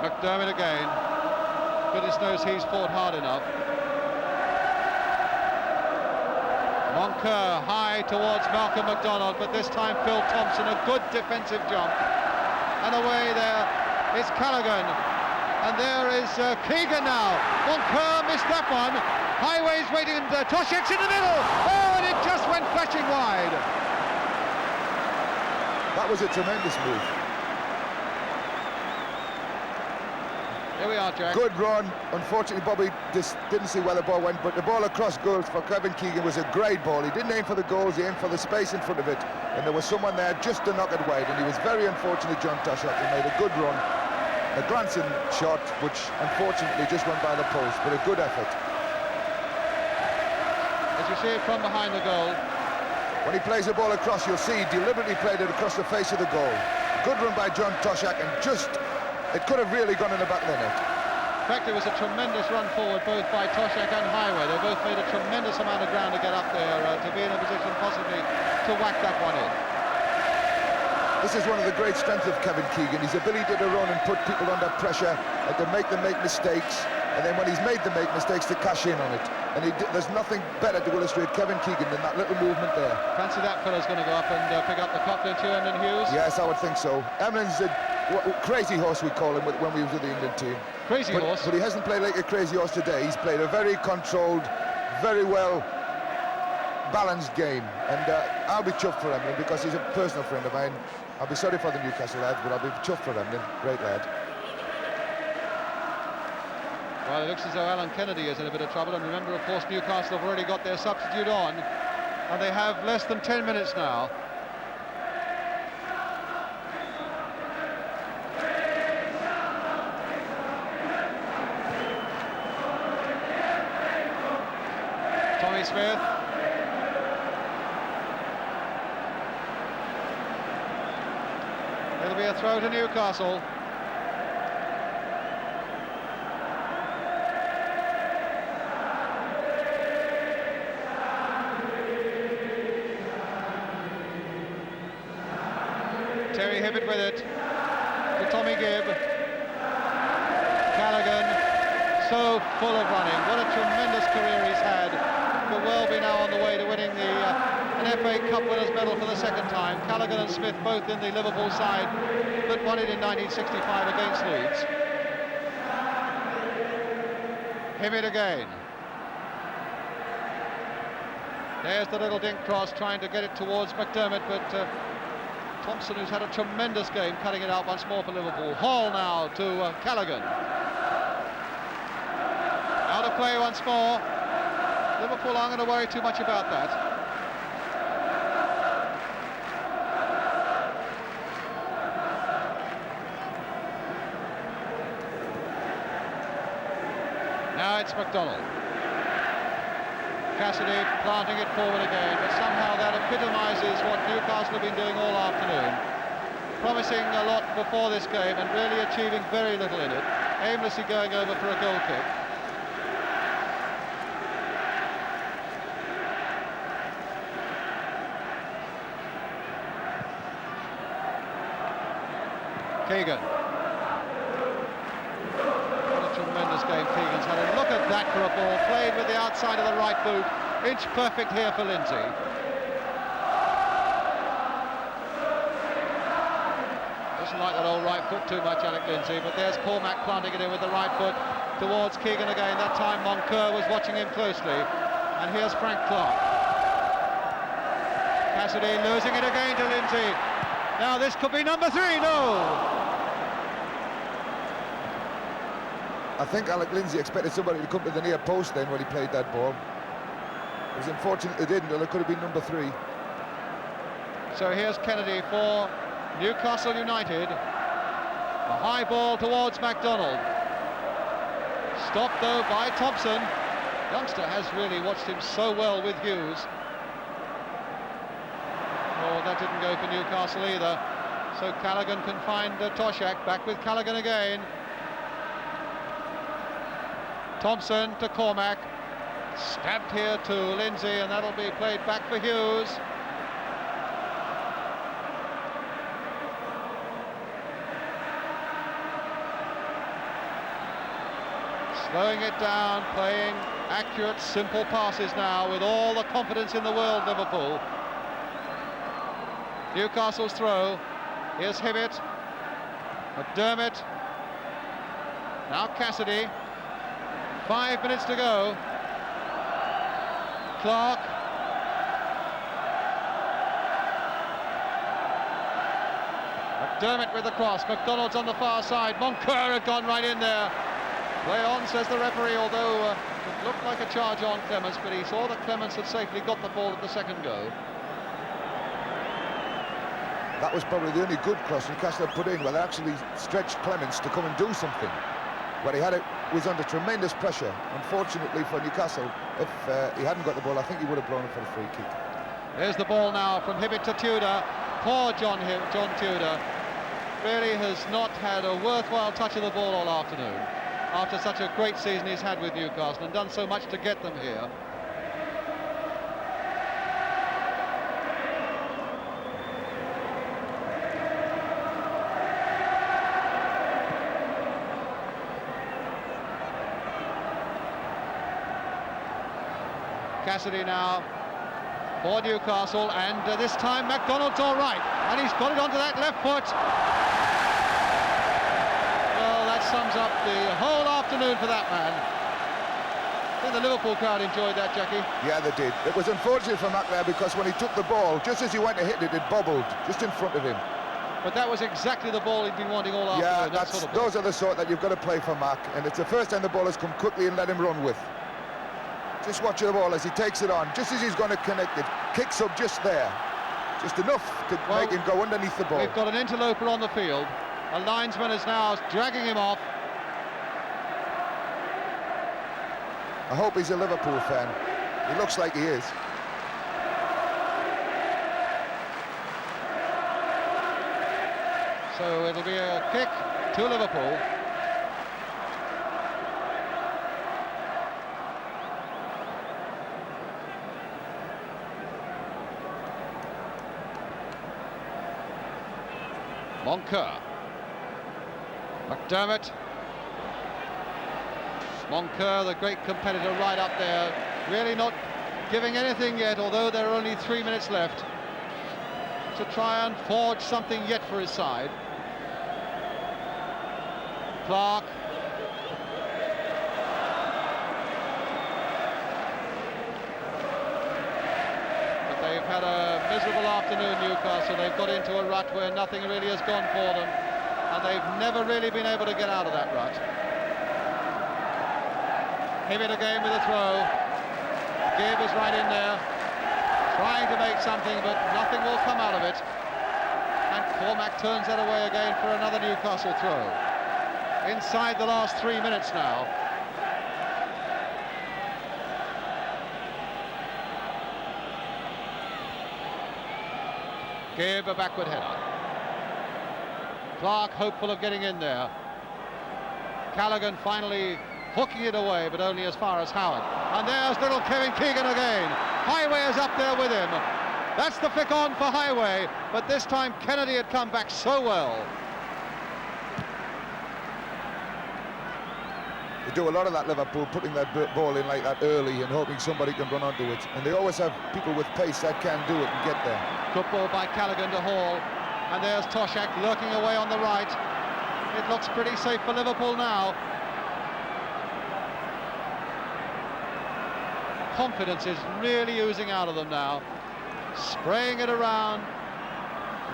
McDermott again. Goodness knows he's fought hard enough. Moncur high towards Malcolm McDonald, but this time Phil Thompson, a good defensive jump. And away there is Callaghan. And there is Keegan now. Moncur missed that one. Highway's waiting, and Toshek's in the middle. Oh, and it just went flashing wide. That was a tremendous move. Here we are, Jack. Good run. Unfortunately, Bobby just didn't see where the ball went, but the ball across goals for Kevin Keegan was a great ball. He didn't aim for the goals, he aimed for the space in front of it, and there was someone there just to knock it wide, and he was very unfortunate, John Toshek. He made a good run. A glancing shot, which unfortunately just went by the post, but a good effort. As you see it from behind the goal. When he plays the ball across, you'll see he deliberately played it across the face of the goal. Good run by John Toshek, and just, it could have really gone in the back of the net. In fact, it was a tremendous run forward, both by Toshek and Highway. They both made a tremendous amount of ground to get up there, to be in a position possibly to whack that one in. This is one of the great strengths of Kevin Keegan, his ability to run and put people under pressure and to make them make mistakes, and then when he's made them make mistakes, to cash in on it. And there's nothing better to illustrate Kevin Keegan than that little movement there. Fancy that fella's going to go up and pick up the cup, don't you, Emlyn Hughes? Yes, I would think so. Emlyn's a crazy horse, we call him, when we was with the England team. Crazy horse? But he hasn't played like a crazy horse today. He's played a very controlled, very well balanced game, and I'll be chuffed for Emlyn because he's a personal friend of mine. I'll be sorry for the Newcastle lads, but I'll be chuffed for Emlyn. Great lad. Well, it looks as though Alan Kennedy is in a bit of trouble, and remember, of course, Newcastle have already got their substitute on, and they have less than 10 minutes now. Tommy Smith. It'll be a throw to Newcastle. Terry Hibbett with it to Tommy Gibb. Callaghan, so full of running. What a tremendous career he's had. Could well be now on the way to winning an FA Cup winners' medal for the second time. Callaghan and Smith both in the Liverpool side that won it in 1965 against Leeds. Hibbett again. There's the little dink cross, trying to get it towards McDermott, but Thompson, who's had a tremendous game, cutting it out once more for Liverpool. Hall now to Callaghan. Out of play once more. Liverpool aren't going to worry too much about that. Now it's McDonald. Cassidy planting it forward again, but somehow that epitomises what Newcastle have been doing all afternoon. Promising a lot before this game and really achieving very little in it. Aimlessly going over for a goal kick. Keegan. What a tremendous game Keegan's had. And look at that for a ball, played with the outside of the right boot. Inch perfect here for Lindsay. Doesn't like that old right foot too much, Alec Lindsay, but there's Cormac planting it in with the right foot towards Keegan again. That time Moncur was watching him closely. And here's Frank Clark. Cassidy losing it again to Lindsay. Now this could be number 3, no! I think Alec Lindsay expected somebody to come to the near post then when he played that ball. It was unfortunate they didn't, or it could have been number 3. So here's Kennedy for Newcastle United. A high ball towards MacDonald. Stopped though by Thompson. Youngster has really watched him so well with Hughes. Oh, that didn't go for Newcastle either. So Callaghan can find Toshak. Back with Callaghan again. Thompson to Cormac. Stabbed here to Lindsay, and that'll be played back for Hughes. Slowing it down, playing accurate, simple passes now with all the confidence in the world, Liverpool. Newcastle's throw. Here's Hibbett. McDermott. Now Cassidy. 5 minutes to go. Clark. McDermott with the cross. McDonald's on the far side. Moncur had gone right in there. Play on, says the referee, although it looked like a charge on Clements, but he saw that Clements had safely got the ball at the second go. That was probably the only good cross Newcastle had put in, where they actually stretched Clements to come and do something. Where he had it, was under tremendous pressure. Unfortunately for Newcastle, if he hadn't got the ball, I think he would have blown it for the free kick. There's the ball now from Hibbett to Tudor. Poor John Tudor really has not had a worthwhile touch of the ball all afternoon, after such a great season he's had with Newcastle and done so much to get them here. Cassidy now for Newcastle, and this time MacDonald's all right, and he's got it onto that left foot. Well, that sums up the whole afternoon for that man. I think the Liverpool crowd enjoyed that, Jackie. Yeah, they did. It was unfortunate for Mac there, because when he took the ball, just as he went to hit it, it bobbled just in front of him. but that was exactly the ball he'd been wanting all Yeah, afternoon. That sort of ball. those are the sort that you've got to play for Mark, and it's the first time the ball has come quickly and let him run with. Just watch the ball as he takes it on, just as he's going to connect it, kicks up just there, just enough to make him go underneath the ball. We've got an interloper on the field. A linesman is now dragging him off. I hope he's a Liverpool fan. He looks like he is. So it'll be a kick to Liverpool. Moncur. McDermott. Moncur, the great competitor, right up there. Really not giving anything yet, although there are only 3 minutes left to try and forge something yet for his side. Clark. But they've had a miserable afternoon, Newcastle. They've got into a rut where nothing really has gone for them, and they've never really been able to get out of that rut. Him in again with a throw. Gibb is right in there, trying to make something, but nothing will come out of it. And Cormac turns that away again for another Newcastle throw. Inside the last 3 minutes now. Gibb, a backward header. Clark hopeful of getting in there. Callaghan finally hooking it away, but only as far as Howard. And there's little Kevin Keegan again. Highway is up there with him. That's the flick on for Highway, but this time Kennedy had come back so well. They do a lot of that, Liverpool, putting that ball in like that early and hoping somebody can run onto it. And they always have people with pace that can do it and get there. Good ball by Callaghan to Hall. And there's Toshak lurking away on the right. It looks pretty safe for Liverpool now. Confidence is really oozing out of them now. Spraying it around.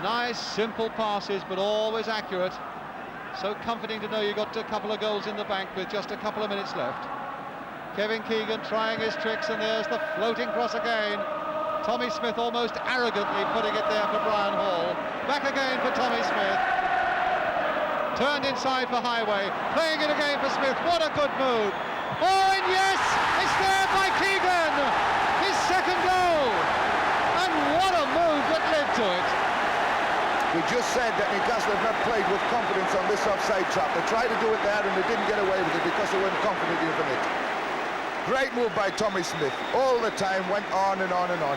Nice, simple passes, but always accurate. So comforting to know you got a couple of goals in the bank with just a couple of minutes left. Kevin Keegan trying his tricks, and there's the floating cross again. Tommy Smith almost arrogantly putting it there for Brian Hall. Back again for Tommy Smith. Turned inside for Highway. Playing it again for Smith. What a good move. Oh, and yes, it's there by Keegan. His second goal. And what a move that led to it. We just said that Newcastle have not played with confidence on this offside trap. They tried to do it there and they didn't get away with it because they weren't confident in it. Great move by Tommy Smith. All the time went on and on and on.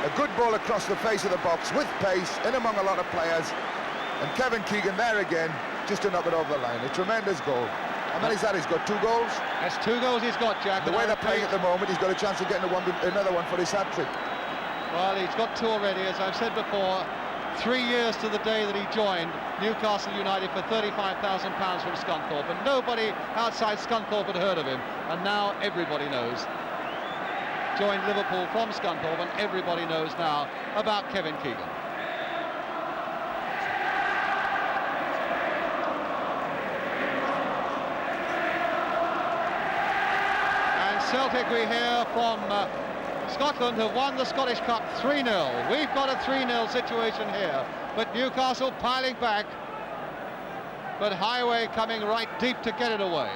A good ball across the face of the box with pace, in among a lot of players. And Kevin Keegan there again, just to knock it over the line. A tremendous goal. How many's that? He's got 2 goals? That's 2 goals he's got, Jack. The way they're playing at the moment, he's got a chance of getting another one for his hat-trick. Well, he's got 2 already, as I've said before. 3 years to the day that he joined Newcastle United for £35,000 from Scunthorpe, and nobody outside Scunthorpe had heard of him, and now everybody knows. Joined Liverpool from Scunthorpe, and everybody knows now about Kevin Keegan. And Celtic, we hear from Scotland, have won the Scottish Cup 3-0. We've got a 3-0 situation here, but Newcastle piling back, but Highway coming right deep to get it away.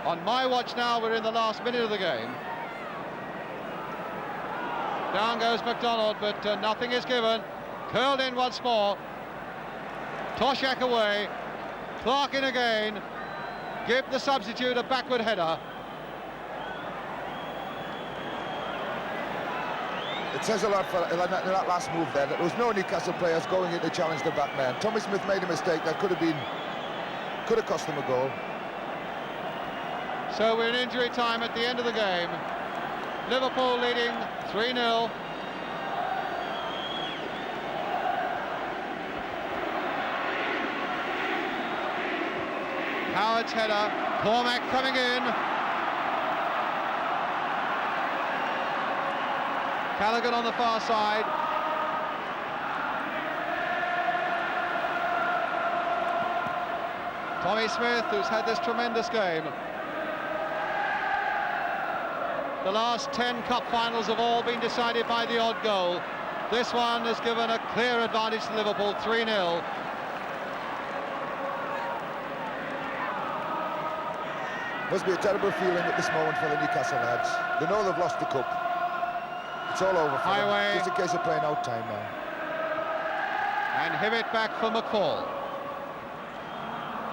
On my watch now, we're in the last minute of the game. Down goes McDonald, but nothing is given. Curled in once more. Toshak away. Clark in again. Gibb the substitute, a backward header. It says a lot for that last move there, that there was no Newcastle players going in to challenge the back man. Tommy Smith made a mistake that could have cost them a goal. So we're in injury time at the end of the game. Liverpool leading 3-0. Howard's header, Cormac coming in. Callaghan on the far side. Tommy Smith, who's had this tremendous game. The last 10 cup finals have all been decided by the odd goal. This one has given a clear advantage to Liverpool, 3-0. Must be a terrible feeling at this moment for the Newcastle lads. They know they've lost the cup. It's all over for them. It's a case of playing out time now. And Hibbett back for McFall.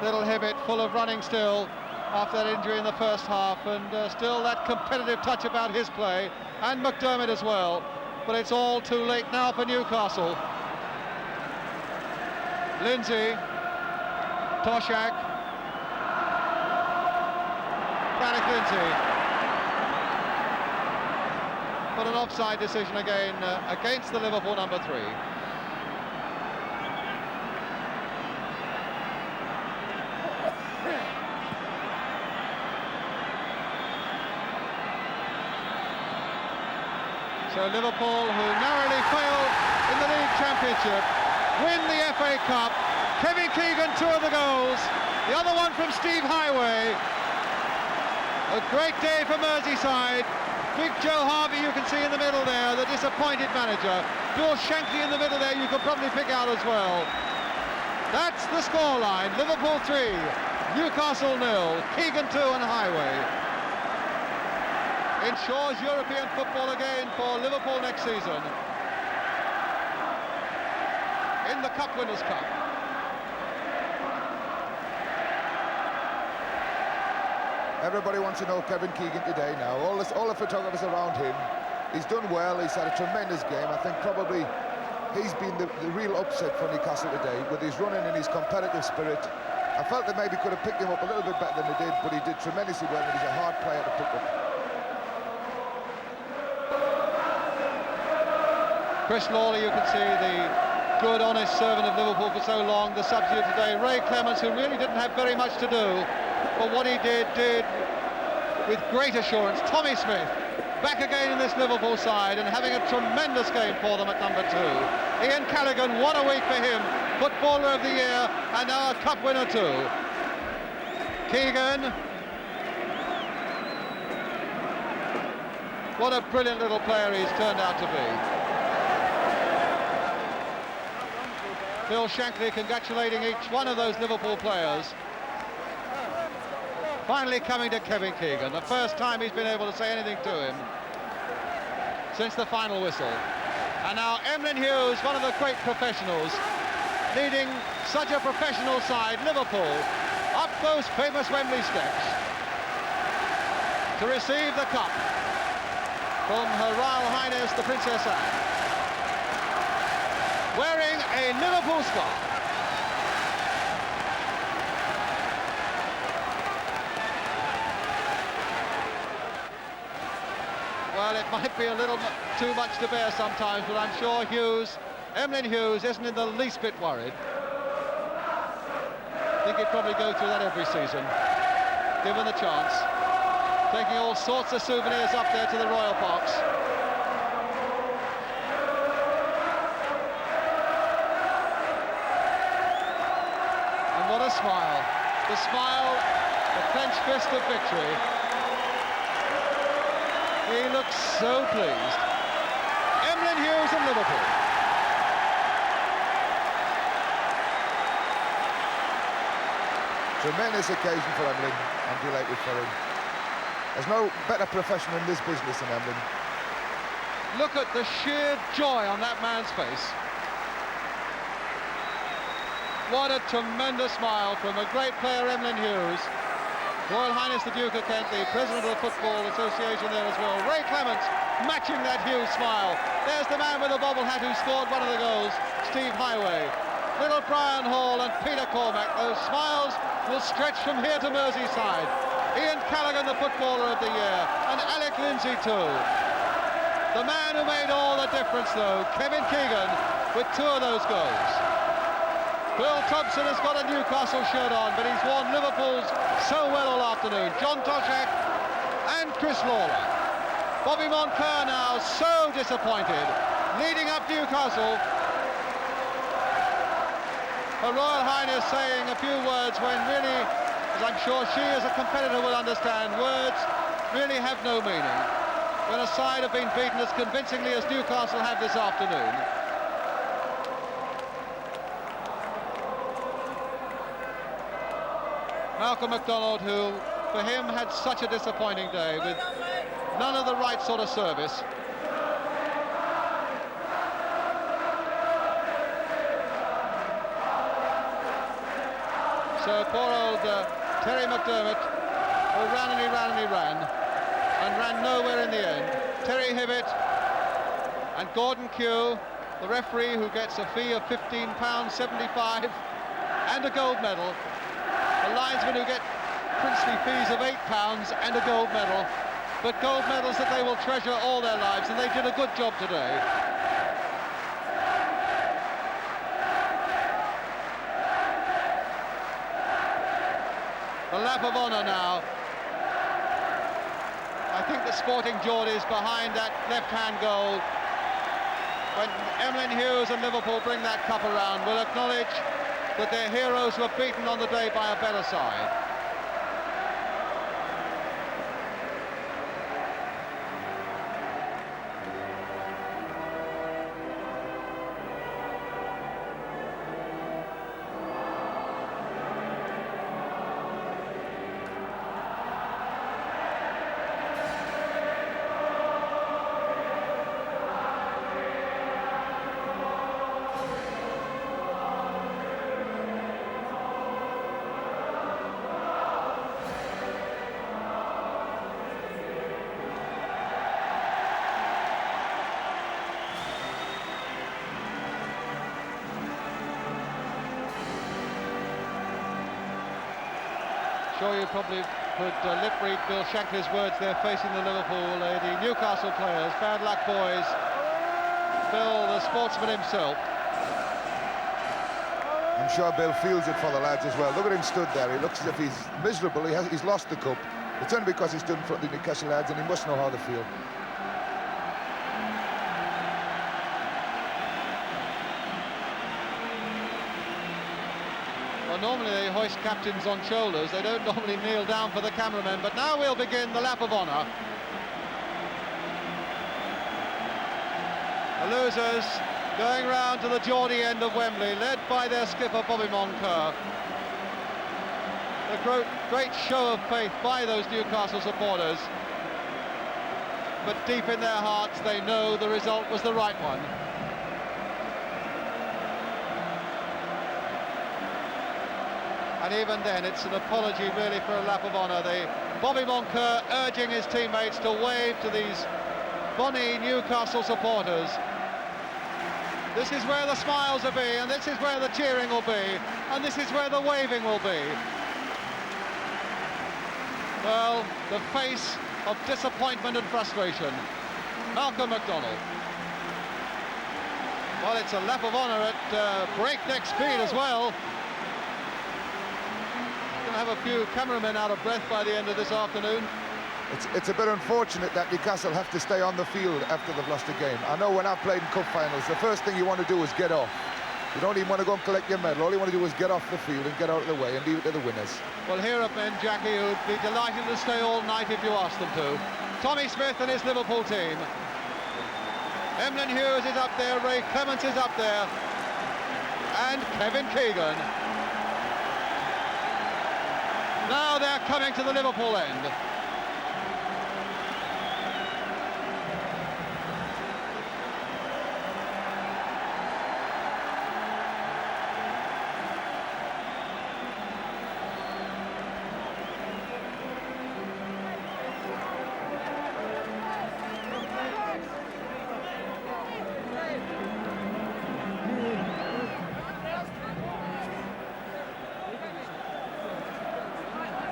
Little Hibbett full of running still after that injury in the first half, and still that competitive touch about his play, and McDermott as well. But it's all too late now for Newcastle. Lindsay, Toshak, Frank Lindsay. But an offside decision again against the Liverpool number 3. So Liverpool, who narrowly failed in the League Championship, win the FA Cup. Kevin Keegan, 2 of the goals. The other one from Steve Highway. A great day for Merseyside. Big Joe Harvey, you can see in the middle there, the disappointed manager. Bill Shankly in the middle there, you could probably pick out as well. That's the scoreline. Liverpool 3, Newcastle 0, Keegan 2 and Highway. Ensures European football again for Liverpool next season in the Cup Winners' Cup. Everybody wants to know Kevin Keegan today now. All the photographers around him. He's done well. He's had a tremendous game. I think probably he's been the real upset for Newcastle today with his running and his competitive spirit. I felt they maybe could have picked him up a little bit better than they did, but he did tremendously well, and he's a hard player to pick up. Chris Lawley, you can see the good, honest servant of Liverpool for so long. The substitute today, Ray Clements, who really didn't have very much to do, but what he did with great assurance. Tommy Smith, back again in this Liverpool side and having a tremendous game for them at number 2. Ian Callaghan, what a week for him. Footballer of the year and now a cup winner too. Keegan. What a brilliant little player he's turned out to be. Phil Shankly congratulating each one of those Liverpool players. Finally coming to Kevin Keegan, the first time he's been able to say anything to him since the final whistle. And now Emlyn Hughes, one of the great professionals, leading such a professional side, Liverpool, up those famous Wembley steps to receive the cup from Her Royal Highness the Princess Anne, wearing a Liverpool scarf. Well, it might be a little too much to bear sometimes, but I'm sure Emlyn Hughes isn't in the least bit worried. I think he'd probably go through that every season, given the chance. Taking all sorts of souvenirs up there to the Royal Box. And what a smile. The smile, the clenched fist of victory. He looks so pleased. Emlyn Hughes of Liverpool. Tremendous occasion for Emlyn. I'm delighted for him. There's no better professional in this business than Emlyn. Look at the sheer joy on that man's face. What a tremendous smile from a great player, Emlyn Hughes. Royal Highness the Duke of Kent, the President of the Football Association there as well. Ray Clements matching that Hughes smile. There's the man with the bobble hat who scored one of the goals, Steve Highway. Little Brian Hall and Peter Cormack. Those smiles will stretch from here to Merseyside. Ian Callaghan, the Footballer of the Year, and Alec Lindsay too. The man who made all the difference though, Kevin Keegan, with 2 of those goals. Bill Thompson has got a Newcastle shirt on, but he's worn Liverpool's so well all afternoon. John Toshak and Chris Lawler. Bobby Moncur now so disappointed, leading up Newcastle. Her Royal Highness saying a few words when really, as I'm sure she as a competitor will understand, words really have no meaning when a side have been beaten as convincingly as Newcastle have this afternoon. Malcolm MacDonald, who for him had such a disappointing day with none of the right sort of service. So poor old Terry McDermott, who ran and he ran and he ran, and ran nowhere in the end. Terry Hibbett and Gordon Kew, the referee who gets a fee of £15.75 and a gold medal. The linesmen who get princely fees of £8 and a gold medal, but gold medals that they will treasure all their lives, and they did a good job today. The lap of honour now. I think the Sporting Geordies behind that left-hand goal, when Emlyn Hughes and Liverpool bring that cup around, will acknowledge that their heroes were beaten on the day by a better side. Sure, you probably could lip read Bill Shankly's words there facing the Liverpool, the Newcastle players. Bad luck, boys. Bill, the sportsman himself. I'm sure Bill feels it for the lads as well. Look at him stood there. He looks as if he's miserable. He's lost the cup. It's only because he stood in front of the Newcastle lads, and he must know how they feel. Well, normally they hoist captains on shoulders. They don't normally kneel down for the cameramen, but now we'll begin the lap of honour. The losers going round to the Geordie end of Wembley, led by their skipper Bobby Moncur. A great show of faith by those Newcastle supporters, but deep in their hearts they know the result was the right one. And even then, it's an apology really for a lap of honour. Bobby Moncur urging his teammates to wave to these bonny Newcastle supporters. This is where the smiles will be, and this is where the cheering will be, and this is where the waving will be. Well, the face of disappointment and frustration. Malcolm MacDonald. Well, it's a lap of honour at breakneck speed as well. Have a few cameramen out of breath by the end of this afternoon. It's a bit unfortunate that Newcastle have to stay on the field after they've lost a game. I know when I've played in cup finals, the first thing you want to do is get off. You don't even want to go and collect your medal. All you want to do is get off the field and get out of the way and leave it to the winners. Well, here are men, Jackie, who'd be delighted to stay all night if you asked them to. Tommy Smith and his Liverpool team. Emlyn Hughes is up there, Ray Clements is up there, and Kevin Keegan. Now they're coming to the Liverpool end.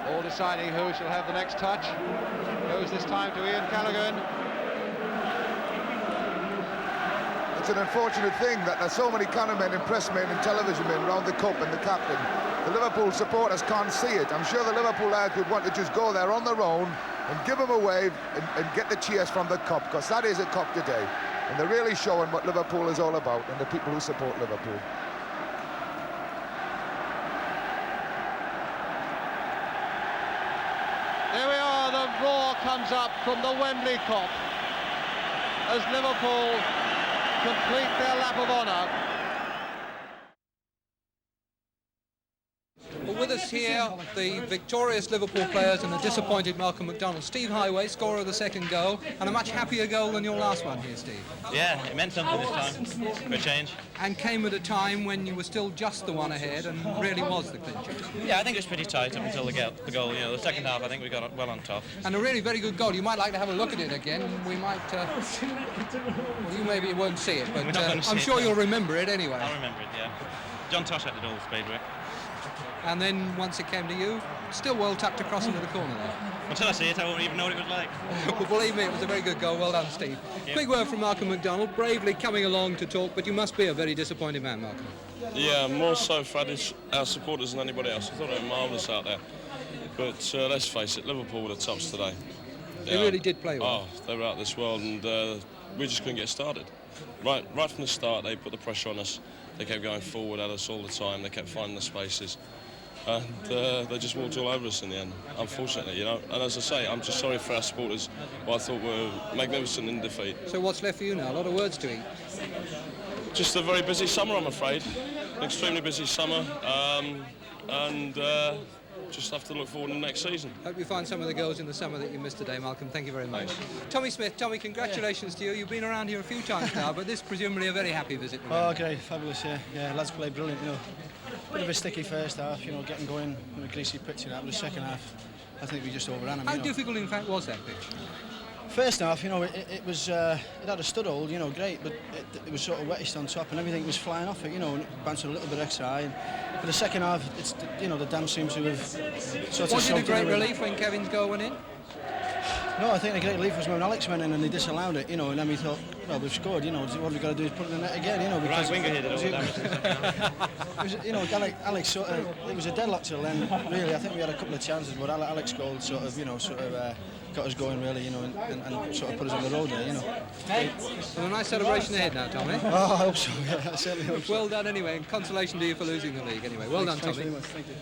All deciding who shall have the next touch. Goes this time to Ian Callaghan. It's an unfortunate thing that there's so many cameramen and pressmen and television men around the cup and the captain. The Liverpool supporters can't see it. I'm sure the Liverpool lads would want to just go there on their own and give them a wave and get the cheers from the cup, because that is a cup today. And they're really showing what Liverpool is all about and the people who support Liverpool. There we are, the roar comes up from the Wembley Kop as Liverpool complete their lap of honour. Well, with us here, the victorious Liverpool players and the disappointed Malcolm McDonald. Steve Highway, scorer of the second goal, and a much happier goal than your last one here, Steve. Yeah, it meant something this time, for a change. And came at a time when you were still just the one ahead and really was the clincher. Yeah, I think it was pretty tight up until the goal. You know, the second half, I think we got well on top. And a really very good goal. You might like to have a look at it again. We might... well, you maybe won't see it, but I'm sure you'll remember it anyway. I'll remember it, yeah. John Tosh had it all spade with. And then once it came to you, still well tucked across into the corner there. Until I see it, I won't even know what it was like. Well, believe me, it was a very good goal. Well done, Steve. Quick word from Malcolm McDonald, bravely coming along to talk, but you must be a very disappointed man, Malcolm. Yeah, more so for our supporters than anybody else. I thought they were marvellous out there. But let's face it, Liverpool were the tops today. They really did play well. Oh, they were out of this world, and we just couldn't get started. Right from the start, they put the pressure on us. They kept going forward at us all the time. They kept finding the spaces. And they just walked all over us in the end, unfortunately, you know. And as I say, I'm just sorry for our supporters, who I thought were magnificent in defeat. So what's left for you now? A lot of words to eat. Just a very busy summer, I'm afraid. An extremely busy summer, and just have to look forward to the next season. Hope you find some of the goals in the summer that you missed today, Malcolm. Thank you very much. Tommy Smith, Tommy, congratulations to you. You've been around here a few times now, but this presumably a very happy visit. Oh, great, fabulous, yeah. Yeah, lads played brilliant, you know. Bit of a sticky first half, you know, getting going with a greasy pitch and that, but the second half, I think we just overran them. How difficult, in fact, was that pitch? First half, you know, it was, it had a stud hold, you know, great, but it was sort of wettish on top and everything was flying off it, you know, and it bounced a little bit extra high. And for the second half, it's, you know, the dam seems to have sort of... Was it a great relief when Kevin's goal went in? No, I think the great relief was when Alex went in and they disallowed it, you know, and then we thought, well, we've scored, you know, what we've got to do is put it in the net again, you know, because... Right winger did it all was, you know, Alex sort of, it was a deadlock till then, really. I think we had a couple of chances, but Alex goal sort of, you know, got us going, really, you know, and sort of put us on the road there, you know. Well, a nice celebration ahead now, Tommy. Oh, I hope so, yeah, I certainly hope so. Well done anyway, and consolation to you for losing the league anyway. Well done, Tommy. Thanks very much, thank you.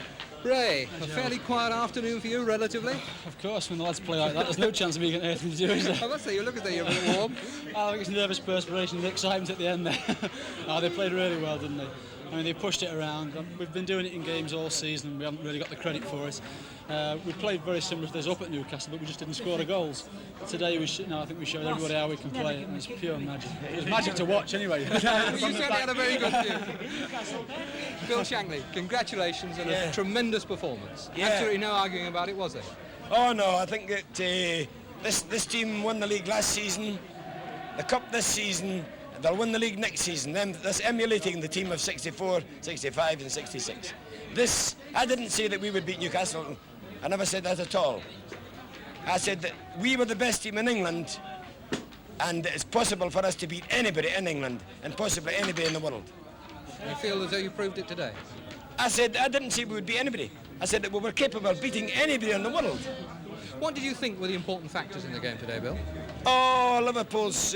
Ray, a fairly quiet afternoon for you, relatively? Of course, when the lads play like that, there's no chance of me getting anything to do, is there? I must say, you look as though you're a bit warm. I think it's nervous perspiration and excitement at the end there. Oh, they played really well, didn't they? I mean, they pushed it around. We've been doing it in games all season. We haven't really got the credit for it. We played very similar to this up at Newcastle, but we just didn't score the goals. Today, I think we showed everybody how we can play it, and it's pure magic. It was magic to watch, anyway. You certainly had a very good view. Bill Shankly, congratulations on a tremendous performance. Yeah. Absolutely no arguing about it, was there? Oh no, I think that this team won the league last season, the cup this season, they'll win the league next season. That's emulating the team of 64, 65 and 66. I didn't say that we would beat Newcastle. I never said that at all. I said that we were the best team in England and it's possible for us to beat anybody in England and possibly anybody in the world. You feel as though you proved it today? I didn't say we would beat anybody. I said that we were capable of beating anybody in the world. What did you think were the important factors in the game today, Bill? Oh, Liverpool's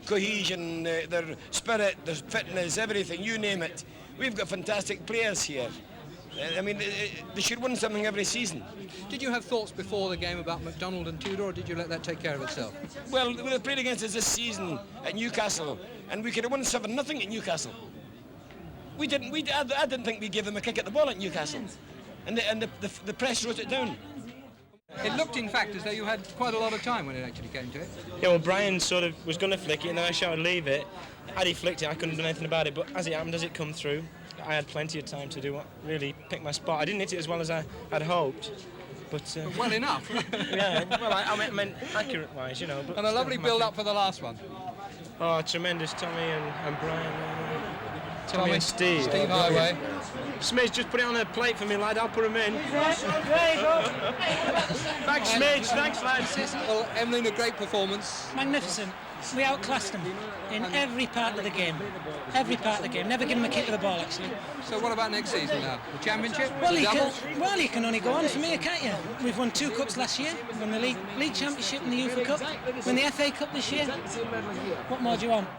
cohesion, their spirit, their fitness, everything, you name it. We've got fantastic players here. I mean, they should win something every season. Did you have thoughts before the game about McDonald and Tudor, or did you let that take care of itself? Well, they played against us this season at Newcastle, and we could have won 7-0 at Newcastle. I didn't think we gave them a kick at the ball at Newcastle, and the press wrote it down. It looked, in fact, as though you had quite a lot of time when it actually came to it. Yeah, well, Brian sort of was going to flick it, and then I shouted, leave it. Had he flicked it, I couldn't have done anything about it, but as it happened, as it come through, I had plenty of time to do what really pick my spot. I didn't hit it as well as I had hoped, but... well enough. Yeah, well, I meant accurate-wise, you know. But and a lovely build-up for the last one. Oh, tremendous, Tommy and Brian. Tommy and Steve. Steve Highway. Smidge, just put it on a plate for me, lad. I'll put him in. Thanks, Smidge. Thanks, lads. Well, Emlyn, a great performance. Magnificent. We outclassed them in every part of the game. Every part of the game. Never give them a kick of the ball, actually. So what about next season now? The Championship? Well, the you can only go on from here, can't you? We've won 2 cups last year. We won the League Championship and the UEFA Cup. Won the FA Cup this year. What more do you want?